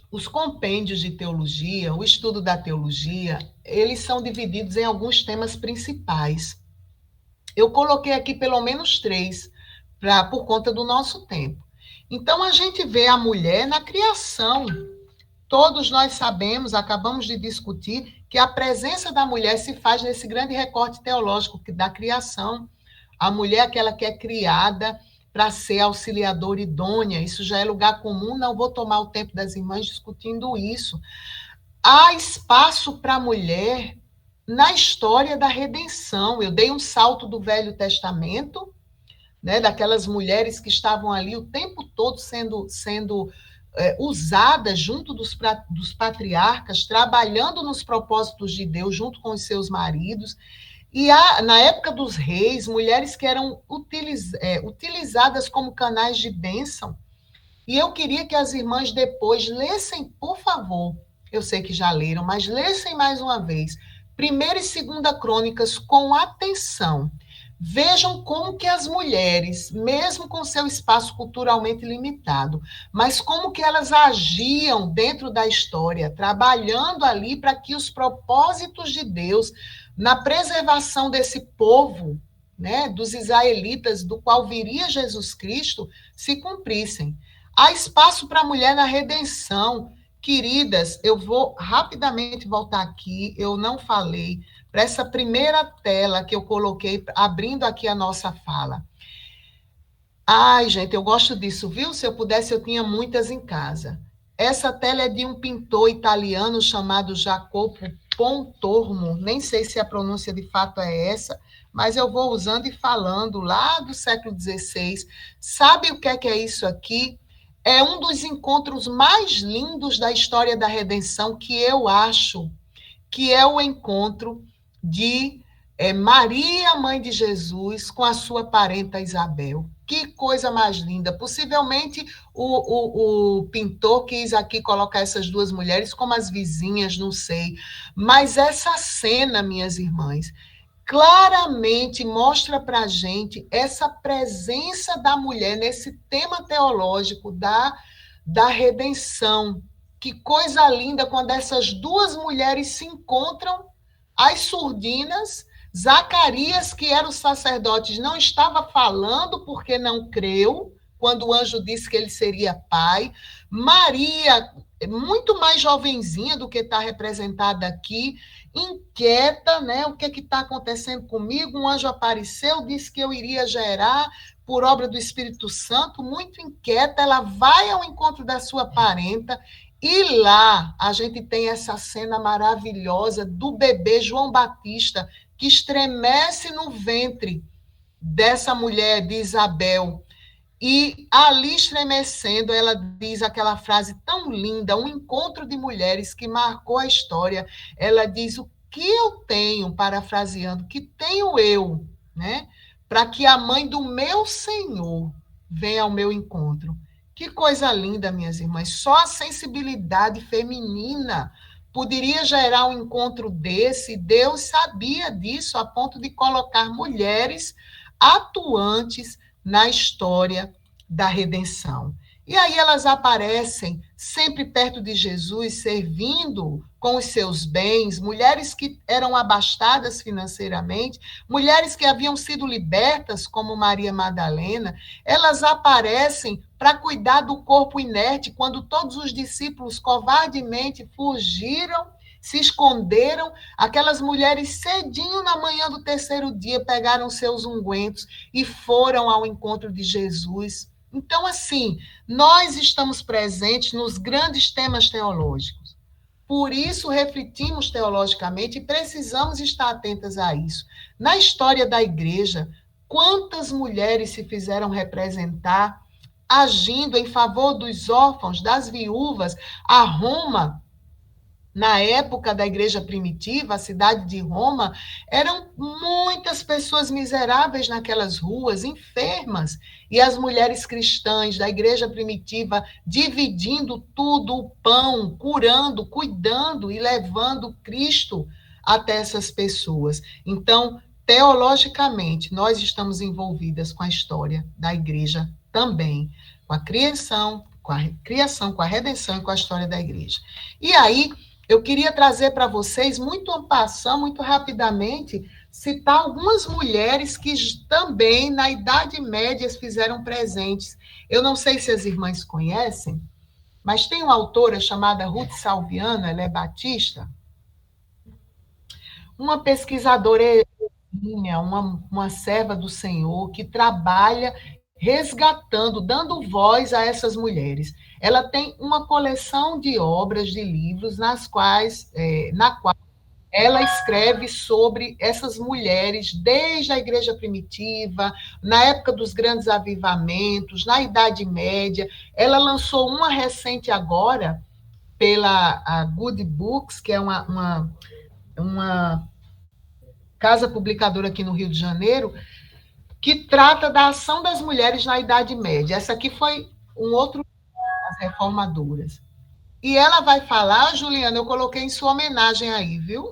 os compêndios de teologia, o estudo da teologia, eles são divididos em alguns temas principais. Eu coloquei aqui pelo menos 3, por conta do nosso tempo. Então, a gente vê a mulher na criação. Todos nós sabemos, acabamos de discutir, que a presença da mulher se faz nesse grande recorte teológico da criação. A mulher é aquela que é criada para ser auxiliadora idônea, isso já é lugar comum, não vou tomar o tempo das irmãs discutindo isso. Há espaço para a mulher na história da redenção. Eu dei um salto do Velho Testamento, né, daquelas mulheres que estavam ali o tempo todo sendo usadas junto dos patriarcas, trabalhando nos propósitos de Deus junto com os seus maridos. E na época dos reis, mulheres que eram utilizadas como canais de bênção. E eu queria que as irmãs depois lessem, por favor, eu sei que já leram, mas lessem mais uma vez, 1ª e 2ª Crônicas com atenção. Vejam como que as mulheres, mesmo com seu espaço culturalmente limitado, mas como que elas agiam dentro da história, trabalhando ali para que os propósitos de Deus na preservação desse povo, né, dos israelitas, do qual viria Jesus Cristo, se cumprissem. Há espaço para a mulher na redenção. Queridas, eu vou rapidamente voltar aqui, eu não falei, para essa primeira tela que eu coloquei, abrindo aqui a nossa fala. Ai, gente, eu gosto disso, viu? Se eu pudesse, eu tinha muitas em casa. Essa tela é de um pintor italiano chamado Jacopo Pontormo, nem sei se a pronúncia de fato é essa, mas eu vou usando e falando lá do século XVI. Sabe o que é isso aqui? É um dos encontros mais lindos da história da redenção, que eu acho que é o encontro de Maria, mãe de Jesus, com a sua parenta Isabel. Que coisa mais linda. Possivelmente o pintor quis aqui colocar essas duas mulheres como as vizinhas, não sei. Mas essa cena, minhas irmãs, claramente mostra para a gente essa presença da mulher nesse tema teológico da redenção. Que coisa linda quando essas duas mulheres se encontram, as surdinas. Zacarias, que era o sacerdote, não estava falando porque não creu, quando o anjo disse que ele seria pai. Maria, muito mais jovenzinha do que está representada aqui, inquieta, né? O que está acontecendo comigo? Um anjo apareceu, disse que eu iria gerar por obra do Espírito Santo, muito inquieta, ela vai ao encontro da sua parenta, e lá a gente tem essa cena maravilhosa do bebê João Batista, que estremece no ventre dessa mulher, de Isabel. E ali estremecendo, ela diz aquela frase tão linda, um encontro de mulheres que marcou a história. Ela diz: o que eu tenho, parafraseando, que tenho eu, né, para que a mãe do meu Senhor venha ao meu encontro? Que coisa linda, minhas irmãs. Só a sensibilidade feminina poderia gerar um encontro desse. Deus sabia disso, a ponto de colocar mulheres atuantes na história da redenção. E aí elas aparecem sempre perto de Jesus, servindo com os seus bens, mulheres que eram abastadas financeiramente, mulheres que haviam sido libertas, como Maria Madalena, elas aparecem para cuidar do corpo inerte, quando todos os discípulos covardemente fugiram, se esconderam, aquelas mulheres cedinho na manhã do terceiro dia pegaram seus ungüentos e foram ao encontro de Jesus. Então, assim, nós estamos presentes nos grandes temas teológicos. Por isso, refletimos teologicamente e precisamos estar atentas a isso. Na história da igreja, quantas mulheres se fizeram representar agindo em favor dos órfãos, das viúvas? A Roma, na época da igreja primitiva, a cidade de Roma, eram muitas pessoas miseráveis naquelas ruas, enfermas, e as mulheres cristãs da igreja primitiva dividindo tudo, o pão, curando, cuidando e levando Cristo até essas pessoas. Então, teologicamente, nós estamos envolvidas com a história da igreja também, com a criação, com a redenção e com a história da igreja. E aí, eu queria trazer para vocês, muito en passant, muito rapidamente, citar algumas mulheres que também, na Idade Média, fizeram presentes. Eu não sei se as irmãs conhecem, mas tem uma autora chamada Ruth Salviano, ela é batista, uma pesquisadora, uma serva do Senhor, que trabalha resgatando, dando voz a essas mulheres. Ela tem uma coleção de obras, de livros, na qual ela escreve sobre essas mulheres desde a igreja primitiva, na época dos grandes avivamentos, na Idade Média. Ela lançou uma recente agora, pela Good Books, que é uma casa publicadora aqui no Rio de Janeiro, que trata da ação das mulheres na Idade Média. Essa aqui foi um outro das reformadoras. E ela vai falar, Juliana, eu coloquei em sua homenagem aí, viu?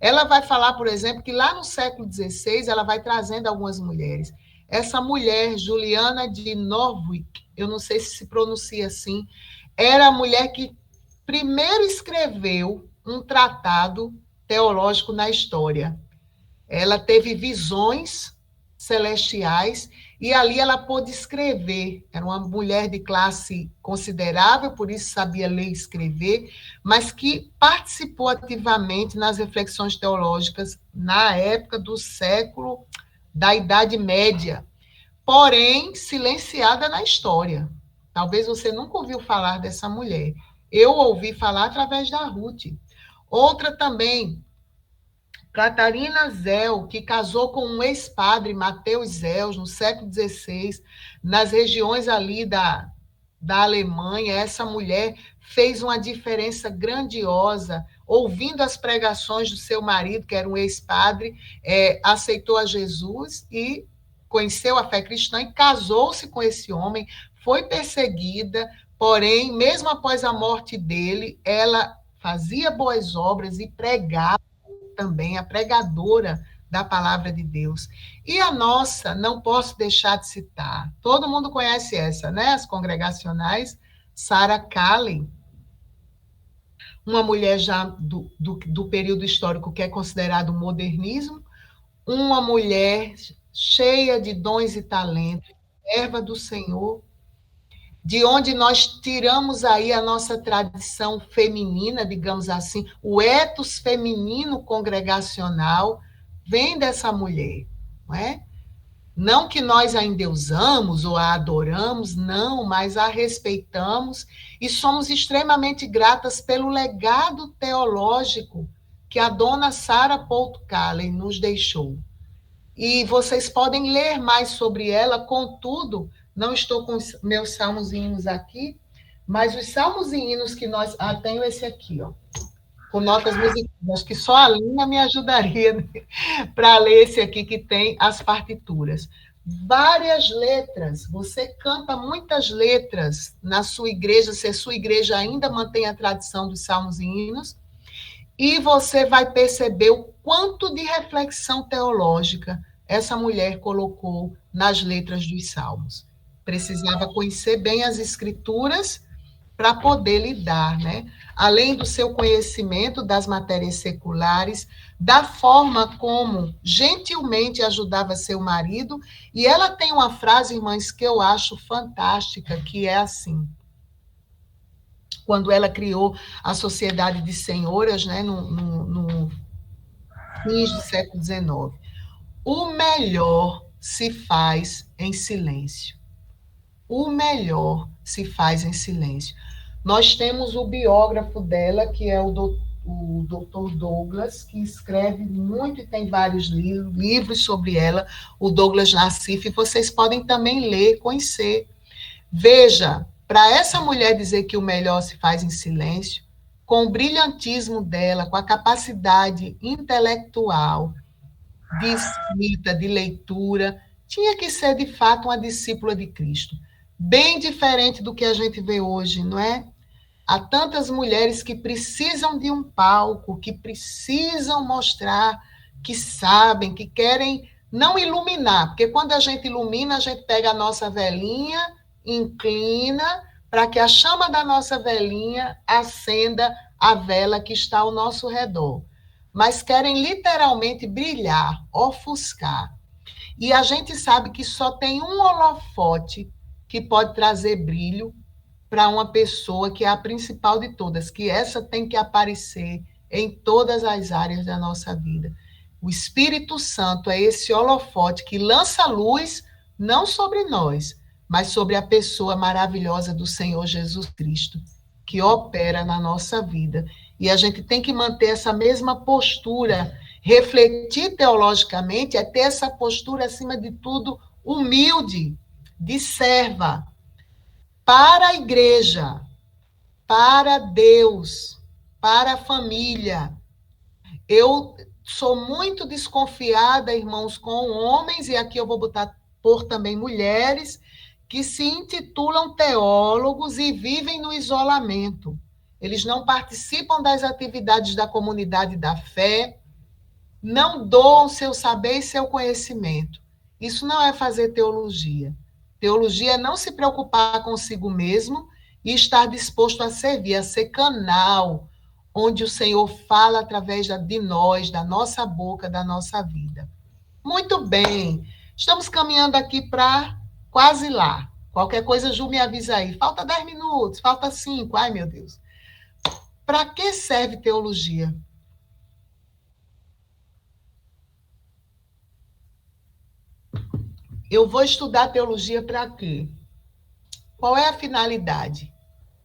Ela vai falar, por exemplo, que lá no século XVI, ela vai trazendo algumas mulheres. Essa mulher, Juliana de Norwich, eu não sei se pronuncia assim, era a mulher que primeiro escreveu um tratado teológico na história. Ela teve visões celestiais, e ali ela pôde escrever. Era uma mulher de classe considerável, por isso sabia ler e escrever, mas que participou ativamente nas reflexões teológicas na época do século da Idade Média, porém silenciada na história. Talvez você nunca ouviu falar dessa mulher. Eu ouvi falar através da Ruth. Outra também, Catarina Zell, que casou com um ex-padre, Mateus Zell, no século XVI, nas regiões ali da Alemanha. Essa mulher fez uma diferença grandiosa, ouvindo as pregações do seu marido, que era um ex-padre, aceitou a Jesus e conheceu a fé cristã e casou-se com esse homem, foi perseguida, porém, mesmo após a morte dele, ela fazia boas obras e pregava também, a pregadora da palavra de Deus. E a nossa, não posso deixar de citar, todo mundo conhece essa, né? As congregacionais, Sarah Kalley, uma mulher já do período histórico que é considerado modernismo, uma mulher cheia de dons e talentos, serva do Senhor, de onde nós tiramos aí a nossa tradição feminina, digamos assim, o ethos feminino congregacional, vem dessa mulher, não é? Não que nós a endeusamos ou a adoramos, não, mas a respeitamos e somos extremamente gratas pelo legado teológico que a dona Sarah Poulton-Kalley nos deixou. E vocês podem ler mais sobre ela, contudo, não estou com os meus salmos e hinos aqui, mas os salmos e hinos que nós... tenho esse aqui, ó, com notas musicais. Acho que só a Lina me ajudaria para ler esse aqui, que tem as partituras. várias letras. Você canta muitas letras na sua igreja, se a sua igreja ainda mantém a tradição dos salmos e hinos, e você vai perceber o quanto de reflexão teológica essa mulher colocou nas letras dos salmos. Precisava conhecer bem as escrituras para poder lidar, né? Além do seu conhecimento das matérias seculares, da forma como gentilmente ajudava seu marido, e ela tem uma frase, irmãs, que eu acho fantástica, que é assim: quando ela criou a Sociedade de Senhoras, né, no fins do século XIX, o melhor se faz em silêncio. O melhor se faz em silêncio. Nós temos o biógrafo dela, que é o Dr. Douglas, que escreve muito e tem vários livros sobre ela, o Douglas Nassif, e vocês podem também ler, conhecer. Veja, para essa mulher dizer que o melhor se faz em silêncio, com o brilhantismo dela, com a capacidade intelectual, de escrita, de leitura, tinha que ser, de fato, uma discípula de Cristo. Bem diferente do que a gente vê hoje, não é? Há tantas mulheres que precisam de um palco, que precisam mostrar que sabem, que querem não iluminar, porque quando a gente ilumina, a gente pega a nossa velinha, inclina, para que a chama da nossa velinha acenda a vela que está ao nosso redor. Mas querem literalmente brilhar, ofuscar. E a gente sabe que só tem um holofote que pode trazer brilho para uma pessoa que é a principal de todas, que essa tem que aparecer em todas as áreas da nossa vida. O Espírito Santo é esse holofote que lança luz não sobre nós, mas sobre a pessoa maravilhosa do Senhor Jesus Cristo, que opera na nossa vida. E a gente tem que manter essa mesma postura. Refletir teologicamente é ter essa postura, acima de tudo, humilde, de serva, para a igreja, para Deus, para a família. Eu sou muito desconfiada, irmãos, com homens, e aqui eu vou por também mulheres, que se intitulam teólogos e vivem no isolamento. Eles não participam das atividades da comunidade da fé, não doam seu saber e seu conhecimento. Isso não é fazer teologia. Teologia é não se preocupar consigo mesmo e estar disposto a servir, a ser canal onde o Senhor fala através de nós, da nossa boca, da nossa vida. Muito bem, estamos caminhando aqui para quase lá. Qualquer coisa, Ju, me avisa aí. Falta 10 minutos, falta 5. Ai, meu Deus. Para que serve teologia? Eu vou estudar teologia para quê? Qual é a finalidade?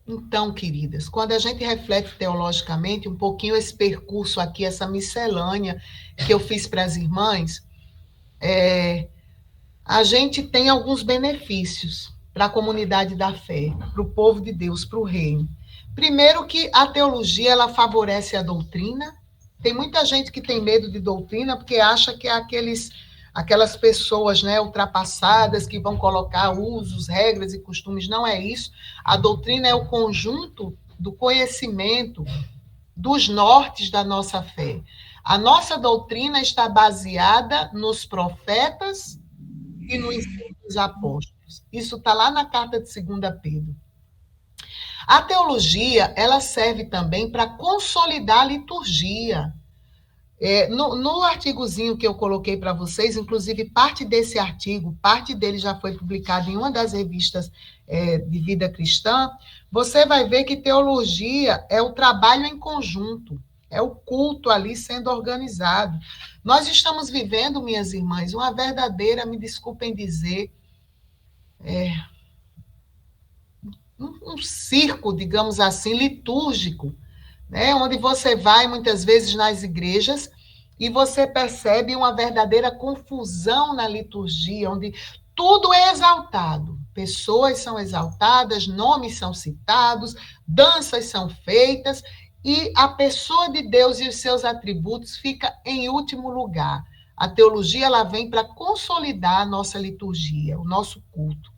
Então, queridas, quando a gente reflete teologicamente um pouquinho esse percurso aqui, essa miscelânea que eu fiz para as irmãs, a gente tem alguns benefícios para a comunidade da fé, para o povo de Deus, para o reino. Primeiro que a teologia, ela favorece a doutrina. Tem muita gente que tem medo de doutrina porque acha que é aquelas pessoas, né, ultrapassadas que vão colocar usos, regras e costumes. Não é isso. A doutrina é o conjunto do conhecimento, dos nortes da nossa fé. A nossa doutrina está baseada nos profetas e no ensino dos apóstolos. Isso está lá na carta de 2 Pedro. A teologia, ela serve também para consolidar a liturgia. No artigozinho que eu coloquei para vocês, inclusive parte desse artigo, parte dele já foi publicado em uma das revistas de vida cristã, você vai ver que teologia é o trabalho em conjunto, é o culto ali sendo organizado. Nós estamos vivendo, minhas irmãs, uma verdadeira, me desculpem dizer, um circo, digamos assim, litúrgico, né? Onde você vai, muitas vezes, nas igrejas e você percebe uma verdadeira confusão na liturgia, onde tudo é exaltado. Pessoas são exaltadas, nomes são citados, danças são feitas, e a pessoa de Deus e os seus atributos fica em último lugar. A teologia ela vem para consolidar a nossa liturgia, o nosso culto.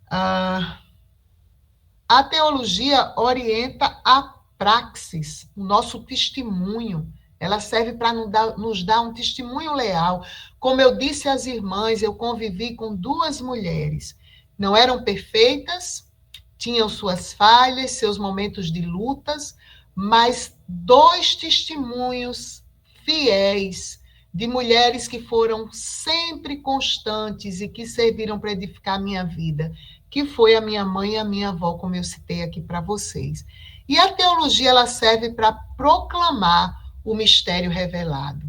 A teologia orienta a praxis, o nosso testemunho. Ela serve para nos dar um testemunho leal. Como eu disse às irmãs, eu convivi com 2 mulheres. Não eram perfeitas, tinham suas falhas, seus momentos de lutas, mas 2 testemunhos fiéis de mulheres que foram sempre constantes e que serviram para edificar a minha vida, que foi a minha mãe e a minha avó, como eu citei aqui para vocês. E a teologia ela serve para proclamar o mistério revelado.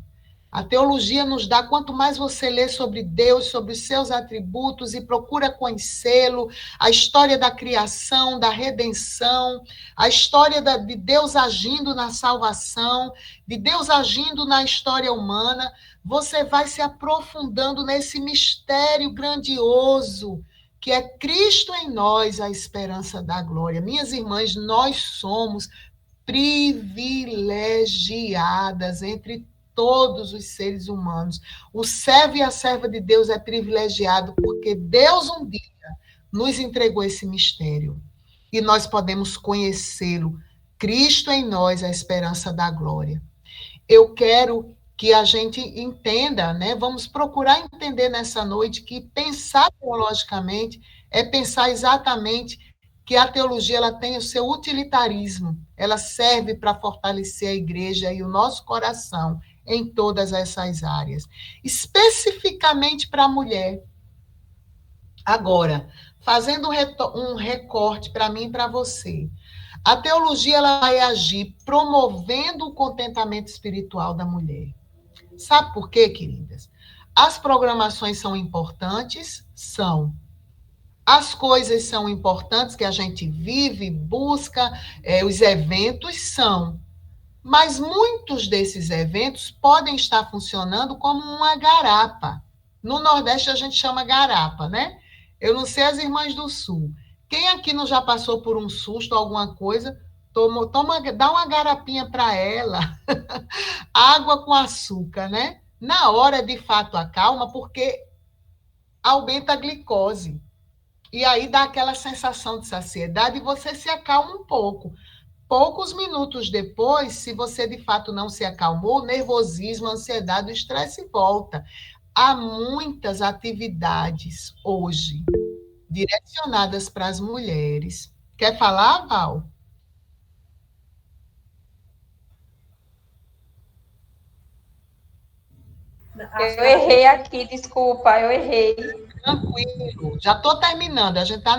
A teologia nos dá, quanto mais você lê sobre Deus, sobre os seus atributos e procura conhecê-lo, a história da criação, da redenção, a história de Deus agindo na salvação, de Deus agindo na história humana, você vai se aprofundando nesse mistério grandioso que é Cristo em nós, a esperança da glória. Minhas irmãs, nós somos privilegiadas entre todos os seres humanos. O servo e a serva de Deus é privilegiado porque Deus um dia nos entregou esse mistério e nós podemos conhecê-lo. Cristo em nós, a esperança da glória. Eu quero que a gente entenda, né? Vamos procurar entender nessa noite que pensar teologicamente é pensar exatamente que a teologia ela tem o seu utilitarismo, ela serve para fortalecer a igreja e o nosso coração em todas essas áreas, especificamente para a mulher. Agora, fazendo um recorte para mim e para você, a teologia ela vai agir promovendo o contentamento espiritual da mulher. Sabe por quê, queridas? As programações são importantes? São. As coisas são importantes que a gente vive, busca, os eventos são. Mas muitos desses eventos podem estar funcionando como uma garapa. No Nordeste a gente chama garapa, né? Eu não sei as irmãs do Sul. Quem aqui não já passou por um susto, alguma coisa, dá uma garapinha para ela, água com açúcar, né? Na hora, de fato, acalma, porque aumenta a glicose. E aí dá aquela sensação de saciedade e você se acalma um pouco. Poucos minutos depois, se você de fato não se acalmou, o nervosismo, a ansiedade, o estresse volta. Há muitas atividades hoje direcionadas para as mulheres. Quer falar, Val? Eu errei aqui, desculpa, eu errei. Tranquilo, já estou terminando, a gente está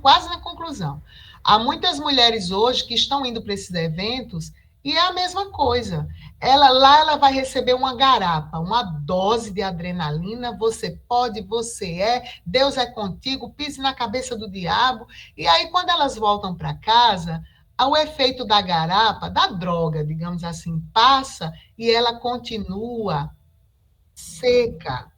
quase na conclusão. Há muitas mulheres hoje que estão indo para esses eventos e é a mesma coisa. Ela vai receber uma garapa, uma dose de adrenalina, você pode, você é, Deus é contigo, pise na cabeça do diabo. E aí, quando elas voltam para casa, o efeito da garapa, da droga, digamos assim, passa e ela continua seca,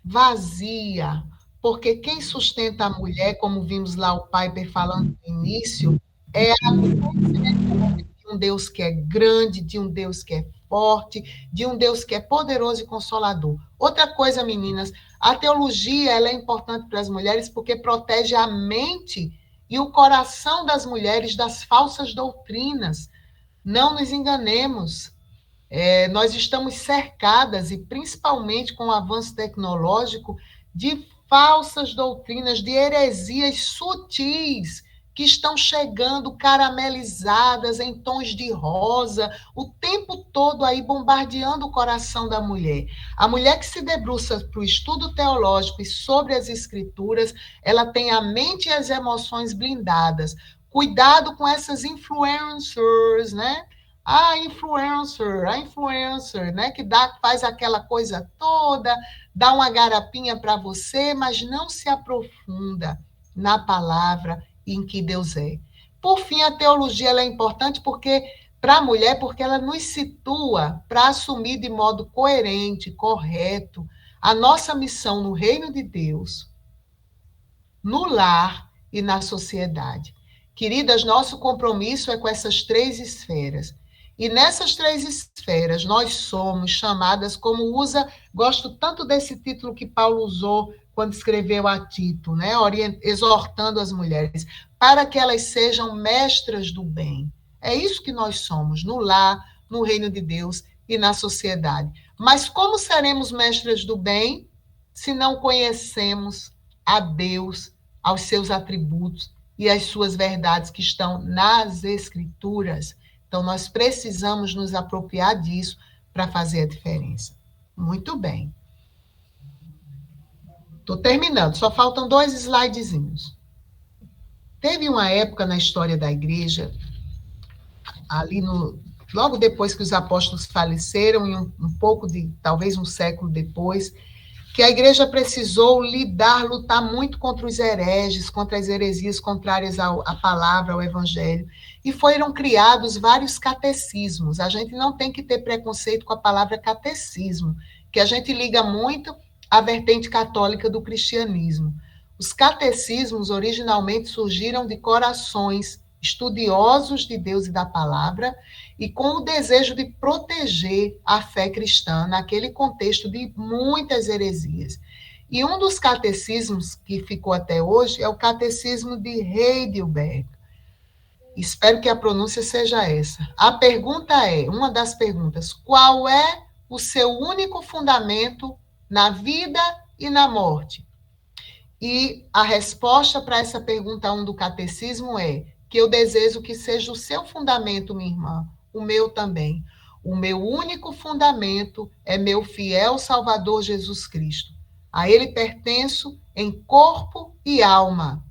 vazia, porque quem sustenta a mulher, como vimos lá o Piper falando no início, é a de um Deus que é grande, de um Deus que é forte, de um Deus que é poderoso e consolador. Outra coisa, meninas, a teologia ela é importante para as mulheres porque protege a mente e o coração das mulheres das falsas doutrinas. Não nos enganemos. Nós estamos cercadas, e principalmente com o avanço tecnológico, de falsas doutrinas, de heresias sutis, que estão chegando caramelizadas em tons de rosa, o tempo todo aí bombardeando o coração da mulher. A mulher que se debruça para o estudo teológico e sobre as escrituras, ela tem a mente e as emoções blindadas. Cuidado com essas influencers, né? A influencer, né, que faz aquela coisa toda, dá uma garapinha para você, mas não se aprofunda na palavra em que Deus é. Por fim, a teologia ela é importante para a mulher, porque ela nos situa para assumir de modo coerente, correto, a nossa missão no reino de Deus, no lar e na sociedade. Queridas, nosso compromisso é com essas 3 esferas. E nessas 3 esferas, nós somos chamadas, como gosto tanto desse título que Paulo usou quando escreveu a Tito, né? Exortando as mulheres, para que elas sejam mestras do bem. É isso que nós somos, no lar, no reino de Deus e na sociedade. Mas como seremos mestras do bem se não conhecemos a Deus, aos seus atributos e as suas verdades que estão nas Escrituras? Então, nós precisamos nos apropriar disso para fazer a diferença. Muito bem. Estou terminando, só faltam 2 slidezinhos. Teve uma época na história da igreja, logo depois que os apóstolos faleceram, e um pouco talvez um século depois, que a igreja precisou lutar muito contra os hereges, contra as heresias contrárias à palavra, ao evangelho, e foram criados vários catecismos. A gente não tem que ter preconceito com a palavra catecismo, que a gente liga muito à vertente católica do cristianismo. Os catecismos originalmente surgiram de corações estudiosos de Deus e da palavra, e com o desejo de proteger a fé cristã naquele contexto de muitas heresias. E um dos catecismos que ficou até hoje é o Catecismo de Heidelberg. Espero que a pronúncia seja essa. A pergunta uma das perguntas, qual é o seu único fundamento na vida e na morte? E a resposta para essa pergunta 1 do catecismo é que eu desejo que seja o seu fundamento, minha irmã, o meu também. O meu único fundamento é meu fiel Salvador Jesus Cristo. A ele pertenço em corpo e alma.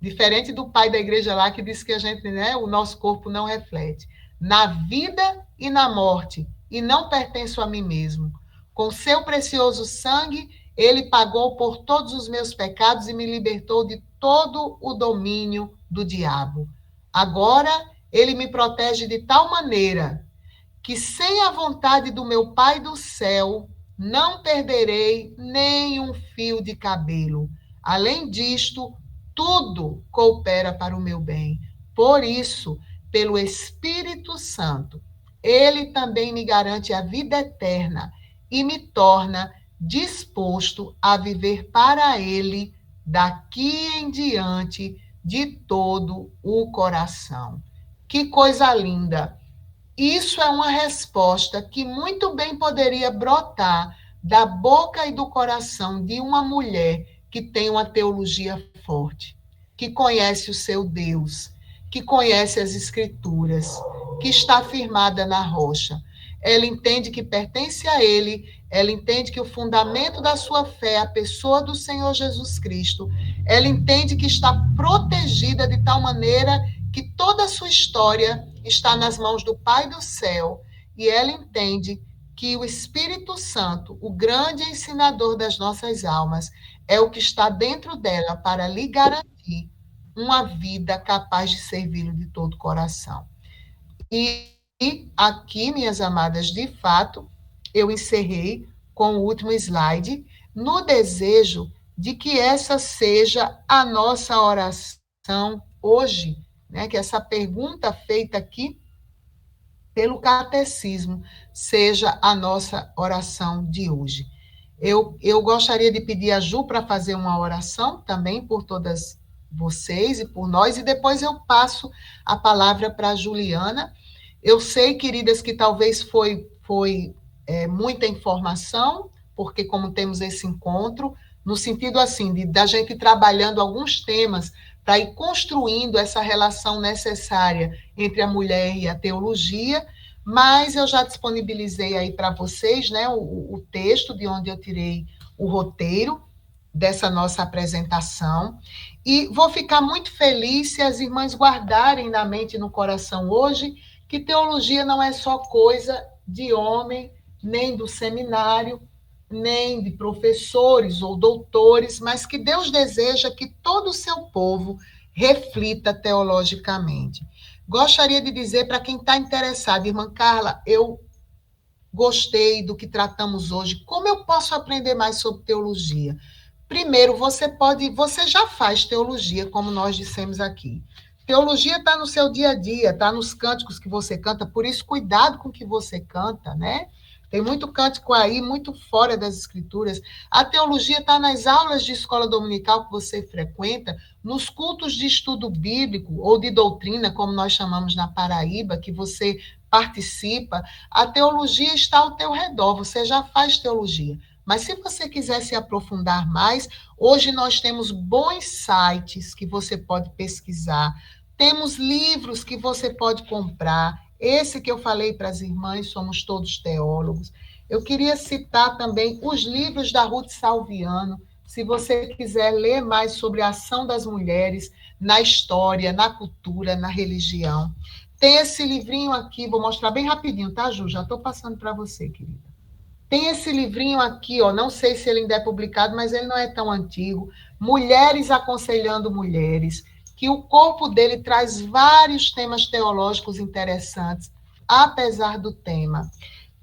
Diferente do pai da igreja lá que disse que o nosso corpo não reflete. Na vida e na morte, e não pertenço a mim mesmo. Com seu precioso sangue, ele pagou por todos os meus pecados e me libertou de todo o domínio do diabo. Agora, ele me protege de tal maneira que, sem a vontade do meu Pai do céu, não perderei nem um fio de cabelo. Além disto, tudo coopera para o meu bem. Por isso, pelo Espírito Santo, ele também me garante a vida eterna e me torna disposto a viver para ele daqui em diante de todo o coração. Que coisa linda! Isso é uma resposta que muito bem poderia brotar da boca e do coração de uma mulher que tem uma teologia forte, que conhece o seu Deus, que conhece as Escrituras, que está firmada na rocha. Ela entende que pertence a ele, ela entende que o fundamento da sua fé é a pessoa do Senhor Jesus Cristo. Ela entende que está protegida de tal maneira que toda a sua história está nas mãos do Pai do céu. E ela entende que o Espírito Santo, o grande ensinador das nossas almas, é o que está dentro dela para lhe garantir uma vida capaz de servi-lo de todo o coração. E aqui, minhas amadas, de fato, eu encerrei com o último slide, no desejo de que essa seja a nossa oração hoje, né? Que essa pergunta feita aqui pelo catecismo seja a nossa oração de hoje. Eu gostaria de pedir a Ju para fazer uma oração também por todas vocês e por nós, e depois eu passo a palavra para a Juliana. Eu sei, queridas, que talvez foi muita informação, porque como temos esse encontro, no sentido assim, da gente trabalhando alguns temas para ir construindo essa relação necessária entre a mulher e a teologia, mas eu já disponibilizei aí para vocês, né, o texto de onde eu tirei o roteiro dessa nossa apresentação, e vou ficar muito feliz se as irmãs guardarem na mente e no coração hoje que teologia não é só coisa de homem, nem do seminário, nem de professores ou doutores, mas que Deus deseja que todo o seu povo reflita teologicamente. Gostaria de dizer para quem está interessado, irmã Carla, eu gostei do que tratamos hoje. Como eu posso aprender mais sobre teologia? Primeiro, você já faz teologia, como nós dissemos aqui. Teologia está no seu dia a dia, está nos cânticos que você canta, por isso, cuidado com o que você canta, né? Tem muito cântico aí, muito fora das escrituras. A teologia está nas aulas de escola dominical que você frequenta, nos cultos de estudo bíblico ou de doutrina, como nós chamamos na Paraíba, que você participa. A teologia está ao teu redor, você já faz teologia. Mas se você quiser se aprofundar mais, hoje nós temos bons sites que você pode pesquisar, temos livros que você pode comprar. Esse que eu falei para as irmãs, somos todos teólogos. Eu queria citar também os livros da Ruth Salviano, se você quiser ler mais sobre a ação das mulheres na história, na cultura, na religião. Tem esse livrinho aqui, vou mostrar bem rapidinho, tá, Ju? Já estou passando para você, querida. Tem esse livrinho aqui, ó, não sei se ele ainda é publicado, mas ele não é tão antigo. Mulheres Aconselhando Mulheres, que o corpo dele traz vários temas teológicos interessantes, apesar do tema.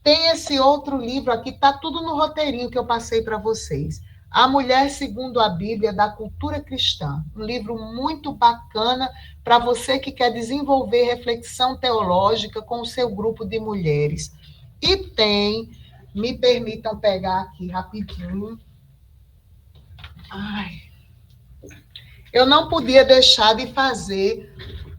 Tem esse outro livro aqui, está tudo no roteirinho que eu passei para vocês. A Mulher Segundo a Bíblia, da Cultura Cristã. Um livro muito bacana para você que quer desenvolver reflexão teológica com o seu grupo de mulheres. E tem, me permitam pegar aqui rapidinho. Ai, eu não podia deixar de fazer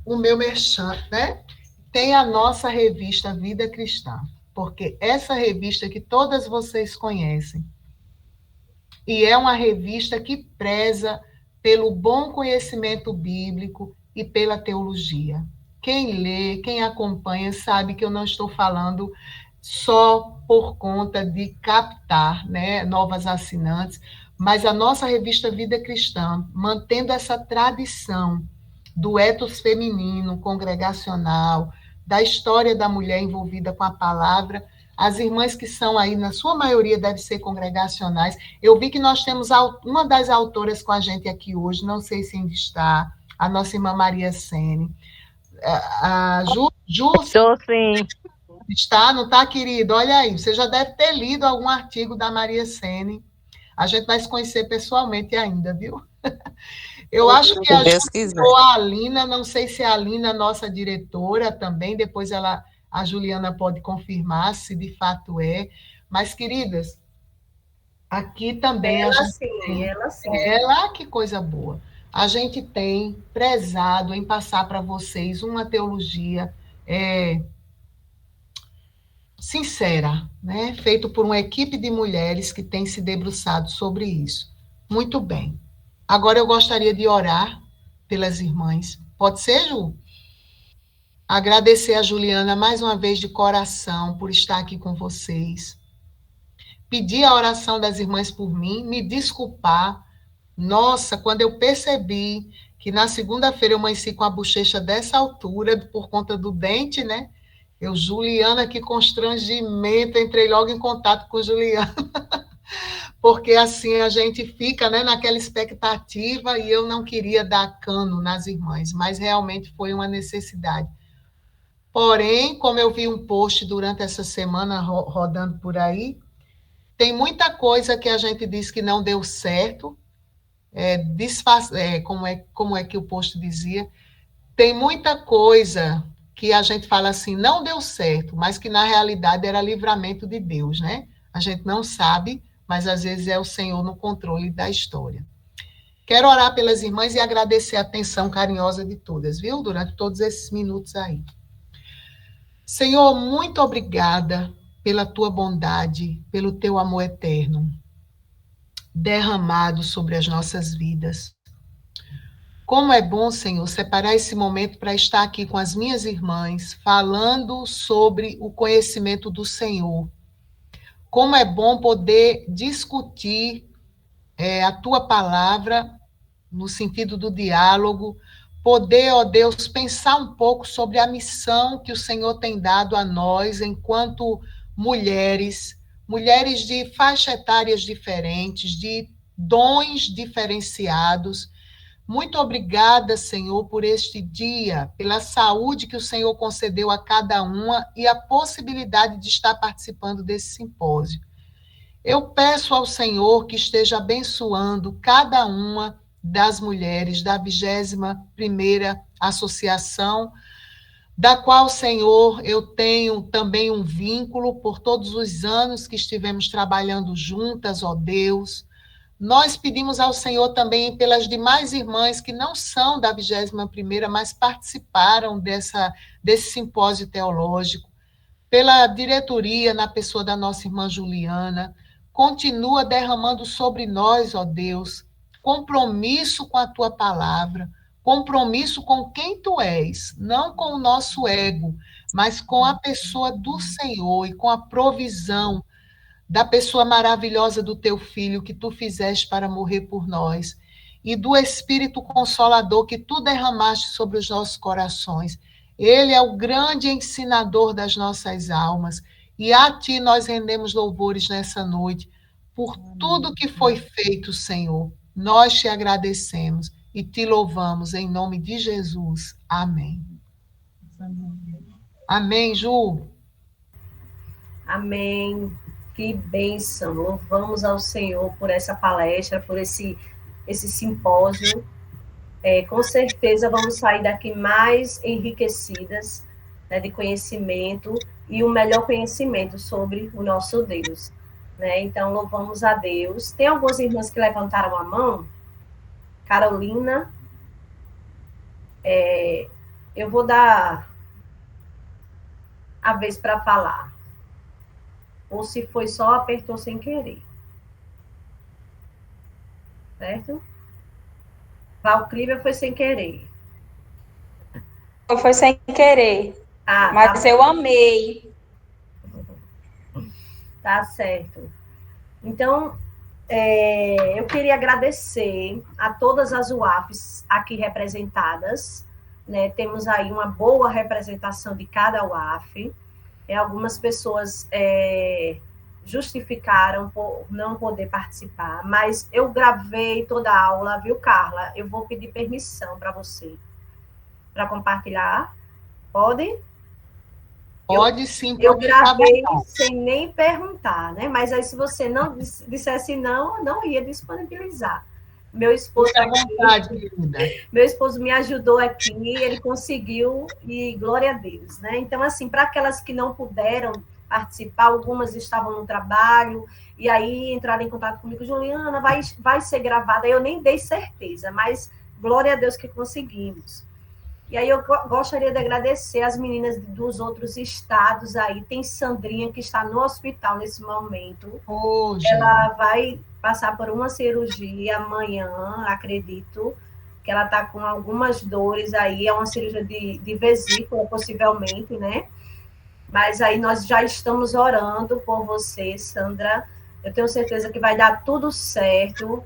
o meu merchan, né? Tem a nossa revista Vida Cristã, porque essa revista que todas vocês conhecem, e é uma revista que preza pelo bom conhecimento bíblico e pela teologia. Quem lê, quem acompanha, sabe que eu não estou falando só por conta de captar, né, novas assinantes, mas a nossa revista Vida Cristã, mantendo essa tradição do ethos feminino, congregacional, da história da mulher envolvida com a palavra, as irmãs que são aí, na sua maioria, devem ser congregacionais. Eu vi que nós temos uma das autoras com a gente aqui hoje, não sei se ainda está, a nossa irmã Maria Sene. A Ju Estou sim. está, não está, querido? Olha aí, você já deve ter lido algum artigo da Maria Sene. A gente vai se conhecer pessoalmente ainda, viu? Eu acho que a Ju ou a Alina, não sei se a Alina, nossa diretora também, depois a Juliana pode confirmar se de fato é. Mas, queridas, aqui também ela a gente sim, tem... ela sim. Ela, que coisa boa. A gente tem prezado em passar para vocês uma teologia sincera, né? Feito por uma equipe de mulheres que tem se debruçado sobre isso. Muito bem. Agora eu gostaria de orar pelas irmãs. Pode ser, Ju? Agradecer a Juliana mais uma vez de coração por estar aqui com vocês. Pedir a oração das irmãs por mim, me desculpar. Nossa, quando eu percebi que na segunda-feira eu amanheci com a bochecha dessa altura, por conta do dente, né? Juliana, que constrangimento, entrei logo em contato com Juliana, porque assim a gente fica, né, naquela expectativa e eu não queria dar cano nas irmãs, mas realmente foi uma necessidade. Porém, como eu vi um post durante essa semana rodando por aí, tem muita coisa que a gente diz que não deu certo, como é que o post dizia, tem muita coisa que a gente fala assim, não deu certo, mas que na realidade era livramento de Deus, né? A gente não sabe, mas às vezes é o Senhor no controle da história. Quero orar pelas irmãs e agradecer a atenção carinhosa de todas, viu? Durante todos esses minutos aí. Senhor, muito obrigada pela tua bondade, pelo teu amor eterno, derramado sobre as nossas vidas. Como é bom, Senhor, separar esse momento para estar aqui com as minhas irmãs, falando sobre o conhecimento do Senhor. Como é bom poder discutir a tua palavra, no sentido do diálogo, poder, ó Deus, pensar um pouco sobre a missão que o Senhor tem dado a nós, enquanto mulheres de faixa etárias diferentes, de dons diferenciados. Muito obrigada, Senhor, por este dia, pela saúde que o Senhor concedeu a cada uma e a possibilidade de estar participando desse simpósio. Eu peço ao Senhor que esteja abençoando cada uma das mulheres, da 21ª associação, da qual, Senhor, eu tenho também um vínculo por todos os anos que estivemos trabalhando juntas, ó Deus. Nós pedimos ao Senhor também pelas demais irmãs que não são da 21ª, mas participaram desse simpósio teológico, pela diretoria, na pessoa da nossa irmã Juliana. Continua derramando sobre nós, ó Deus, compromisso com a tua palavra, compromisso com quem tu és, não com o nosso ego, mas com a pessoa do Senhor e com a provisão da pessoa maravilhosa do teu filho que tu fizeste para morrer por nós, e do Espírito Consolador que tu derramaste sobre os nossos corações. Ele é o grande ensinador das nossas almas, e a ti nós rendemos louvores nessa noite, por tudo que foi feito, Senhor. Nós te agradecemos e te louvamos em nome de Jesus. Amém. Amém, Ju. Amém. Que bênção. Louvamos ao Senhor por essa palestra, por esse simpósio. Com certeza vamos sair daqui mais enriquecidas, né, de conhecimento e o melhor conhecimento sobre o nosso Deus. Né? Então, louvamos a Deus. Tem algumas irmãs que levantaram a mão. Carolina. Eu vou dar a vez para falar. Ou se foi só, apertou sem querer. Certo? Valclívia foi sem querer. Foi sem querer. Mas tá, eu amei. Tá certo. Então, eu queria agradecer a todas as UAFs aqui representadas. Né? Temos aí uma boa representação de cada UAF. Algumas pessoas justificaram por não poder participar, mas eu gravei toda a aula, viu, Carla? Eu vou pedir permissão para você, para compartilhar. Pode? Pode sim. Eu gravei sem nem perguntar, né? Mas aí, se você não dissesse não, eu não ia disponibilizar. Meu esposo, meu esposo me ajudou aqui, ele conseguiu, e glória a Deus, né? Então, assim, para aquelas que não puderam participar, algumas estavam no trabalho, e aí entraram em contato comigo, Juliana, vai ser gravada, eu nem dei certeza, mas glória a Deus que conseguimos. E aí eu gostaria de agradecer as meninas dos outros estados aí, tem Sandrinha que está no hospital nesse momento, ela vai passar por uma cirurgia amanhã, acredito, que ela está com algumas dores aí, é uma cirurgia de vesícula, possivelmente, né? Mas aí nós já estamos orando por você, Sandra. Eu tenho certeza que vai dar tudo certo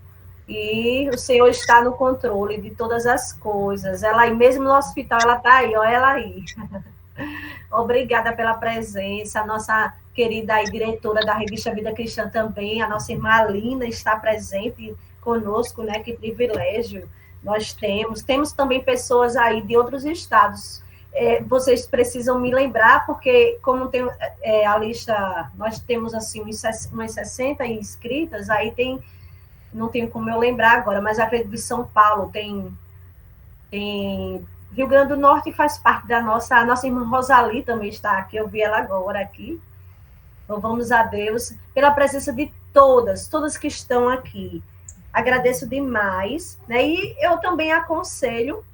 e o Senhor está no controle de todas as coisas. Ela aí, mesmo no hospital, ela está aí, olha ela aí. Obrigada pela presença, a nossa querida aí, diretora da revista Vida Cristã também, a nossa irmã Alina está presente conosco, né? Que privilégio nós temos. Temos também pessoas aí de outros estados. Vocês precisam me lembrar, porque como tem a lista, nós temos assim umas 60 inscritas, aí tem, não tenho como eu lembrar agora, mas acredito de São Paulo, tem Rio Grande do Norte faz parte da a nossa irmã Rosali também está aqui, eu vi ela agora aqui. Louvamos a Deus pela presença de todas que estão aqui. Agradeço demais, né? E eu também aconselho,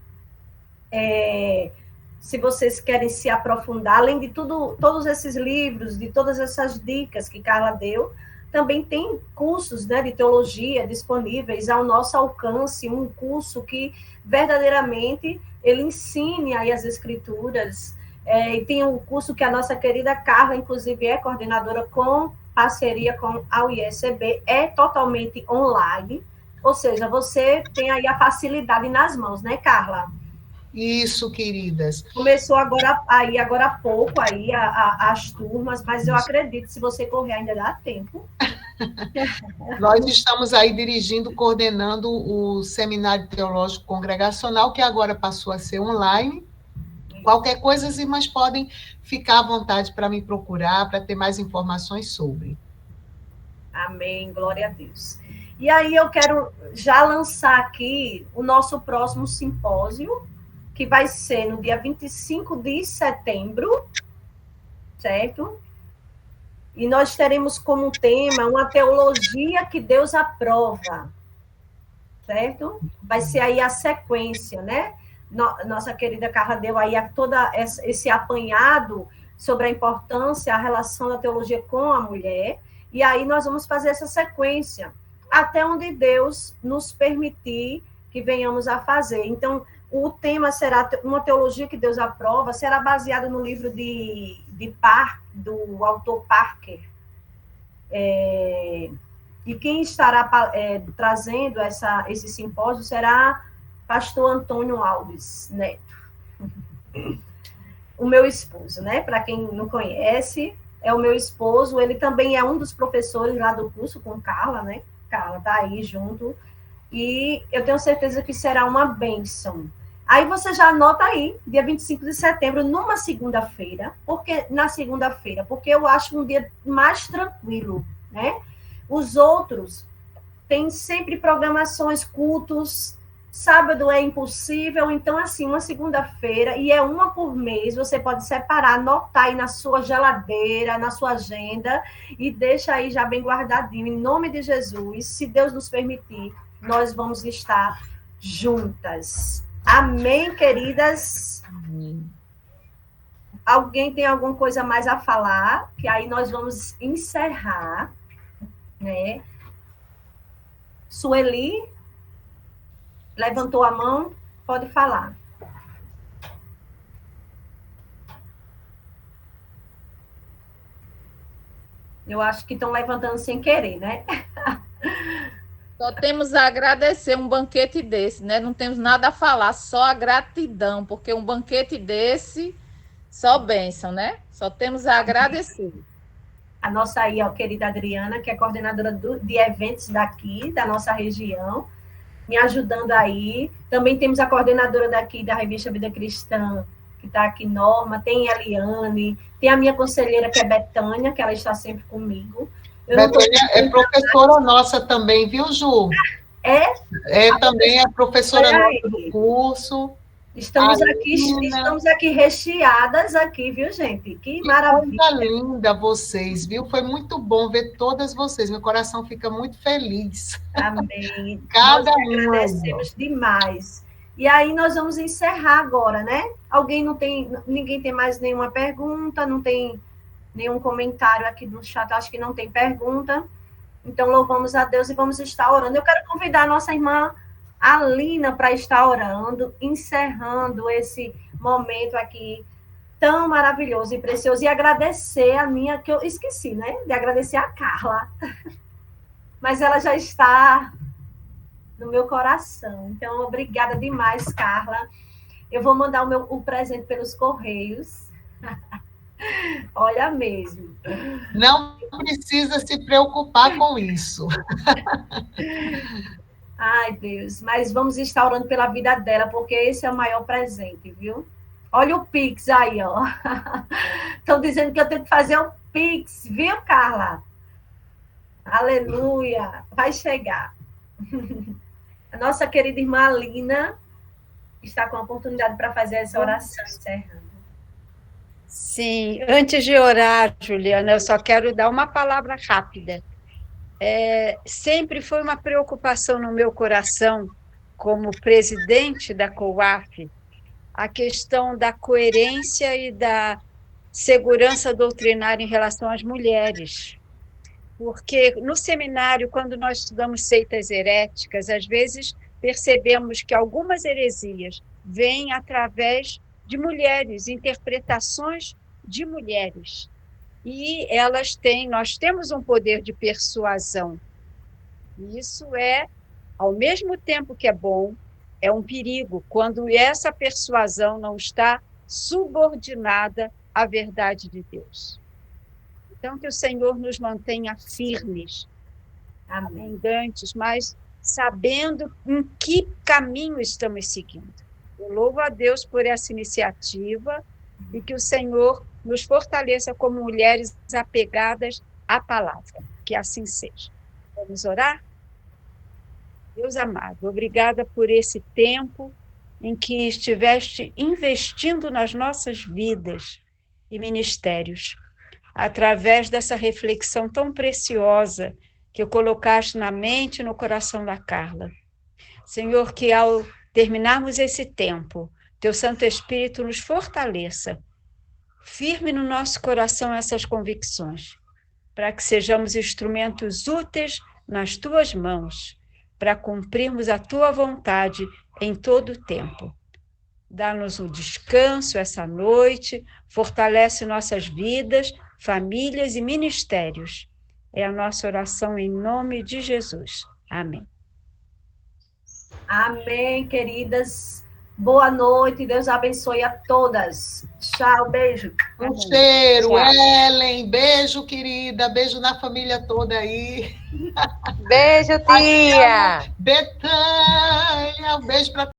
se vocês querem se aprofundar, além de todos esses livros, de todas essas dicas que Carla deu, também tem cursos, né, de teologia disponíveis ao nosso alcance, um curso que verdadeiramente ele ensine aí as escrituras, e tem um curso que a nossa querida Carla, inclusive, é coordenadora com parceria com a UISB, é totalmente online, ou seja, você tem aí a facilidade nas mãos, né, Carla? Isso, queridas. Começou agora há pouco aí as turmas, mas eu acredito, se você correr ainda dá tempo. Nós estamos aí dirigindo, coordenando o Seminário Teológico Congregacional, que agora passou a ser online. Qualquer coisa, as irmãs podem ficar à vontade para me procurar, para ter mais informações sobre. Amém, glória a Deus. E aí eu quero já lançar aqui o nosso próximo simpósio, que vai ser no dia 25 de setembro, certo? E nós teremos como tema uma teologia que Deus aprova, certo? Vai ser aí a sequência, né? Nossa querida Carla deu aí toda esse apanhado sobre a importância, a relação da teologia com a mulher, e aí nós vamos fazer essa sequência, até onde Deus nos permitir que venhamos a fazer. Então, o tema será uma teologia que Deus aprova, será baseado no livro do autor Parker. E quem estará trazendo esse simpósio será pastor Antônio Alves Neto, o meu esposo, né? Para quem não conhece, é o meu esposo, ele também é um dos professores lá do curso com Carla, né? Carla tá aí junto, e eu tenho certeza que será uma bênção. Aí você já anota aí, dia 25 de setembro, numa segunda-feira, porque eu acho um dia mais tranquilo, né? Os outros têm sempre programações, cultos, sábado é impossível, então, assim, uma segunda-feira, e é uma por mês, você pode separar, anotar aí na sua geladeira, na sua agenda, e deixa aí já bem guardadinho, em nome de Jesus, se Deus nos permitir, nós vamos estar juntas. Amém, queridas? Amém. Alguém tem alguma coisa mais a falar? Que aí nós vamos encerrar, né? Sueli levantou a mão, pode falar. Eu acho que estão levantando sem querer, né? Só temos a agradecer um banquete desse, né? Não temos nada a falar, só a gratidão, porque um banquete desse, só bênção, né? Só temos a agradecer. A nossa aí, ó, querida Adriana, que é coordenadora de eventos daqui, da nossa região, me ajudando aí. Também temos a coordenadora daqui da revista Vida Cristã, que está aqui, Norma, tem a Eliane, tem a minha conselheira, que é Betânia, que ela está sempre comigo. Betânia é professora nossa também, viu, Ju? Também é professora nossa do curso. Estamos aqui recheadas aqui, viu, gente? Que maravilha. Coisa linda vocês, viu? Foi muito bom ver todas vocês. Meu coração fica muito feliz. Amém. Nós agradecemos demais. E aí nós vamos encerrar agora, né? Ninguém tem mais nenhuma pergunta, não tem nenhum comentário aqui no chat, acho que não tem pergunta. Então, louvamos a Deus e vamos estar orando. Eu quero convidar a nossa irmã Alina para estar orando, encerrando esse momento aqui tão maravilhoso e precioso. E agradecer a minha, que eu esqueci, né? De agradecer a Carla. Mas ela já está no meu coração. Então, obrigada demais, Carla. Eu vou mandar o presente pelos correios. Olha mesmo. Não precisa se preocupar com isso. Ai, Deus. Mas vamos estar orando pela vida dela, porque esse é o maior presente, viu? Olha o Pix aí, ó. Estão dizendo que eu tenho que fazer o Pix, viu, Carla? Aleluia. Vai chegar. A nossa querida irmã Alina está com a oportunidade para fazer essa oração, encerrando. Sim, antes de orar, Juliana, eu só quero dar uma palavra rápida. Sempre foi uma preocupação no meu coração, como presidente da COAF, a questão da coerência e da segurança doutrinária em relação às mulheres. Porque no seminário, quando nós estudamos seitas heréticas, às vezes percebemos que algumas heresias vêm através de mulheres, interpretações de mulheres. E nós temos um poder de persuasão. Isso é, ao mesmo tempo que é bom, é um perigo, quando essa persuasão não está subordinada à verdade de Deus. Então, que o Senhor nos mantenha firmes, abundantes, mas sabendo em que caminho estamos seguindo. Eu louvo a Deus por essa iniciativa e que o Senhor nos fortaleça como mulheres apegadas à palavra. Que assim seja. Vamos orar? Deus amado, obrigada por esse tempo, em que estiveste investindo nas nossas vidas e ministérios, através dessa reflexão tão preciosa que colocaste na mente e no coração da Carla. Senhor, que ao terminarmos esse tempo, teu Santo Espírito nos fortaleça, firme no nosso coração essas convicções, para que sejamos instrumentos úteis nas tuas mãos, para cumprirmos a tua vontade em todo o tempo. Dá-nos o descanso essa noite, fortalece nossas vidas, famílias e ministérios. É a nossa oração em nome de Jesus. Amém. Amém, queridas. Boa noite, Deus abençoe a todas. Tchau, beijo. Um cheiro, tchau. Ellen, beijo, querida, beijo na família toda aí. Beijo, tia. Betânia, um beijo para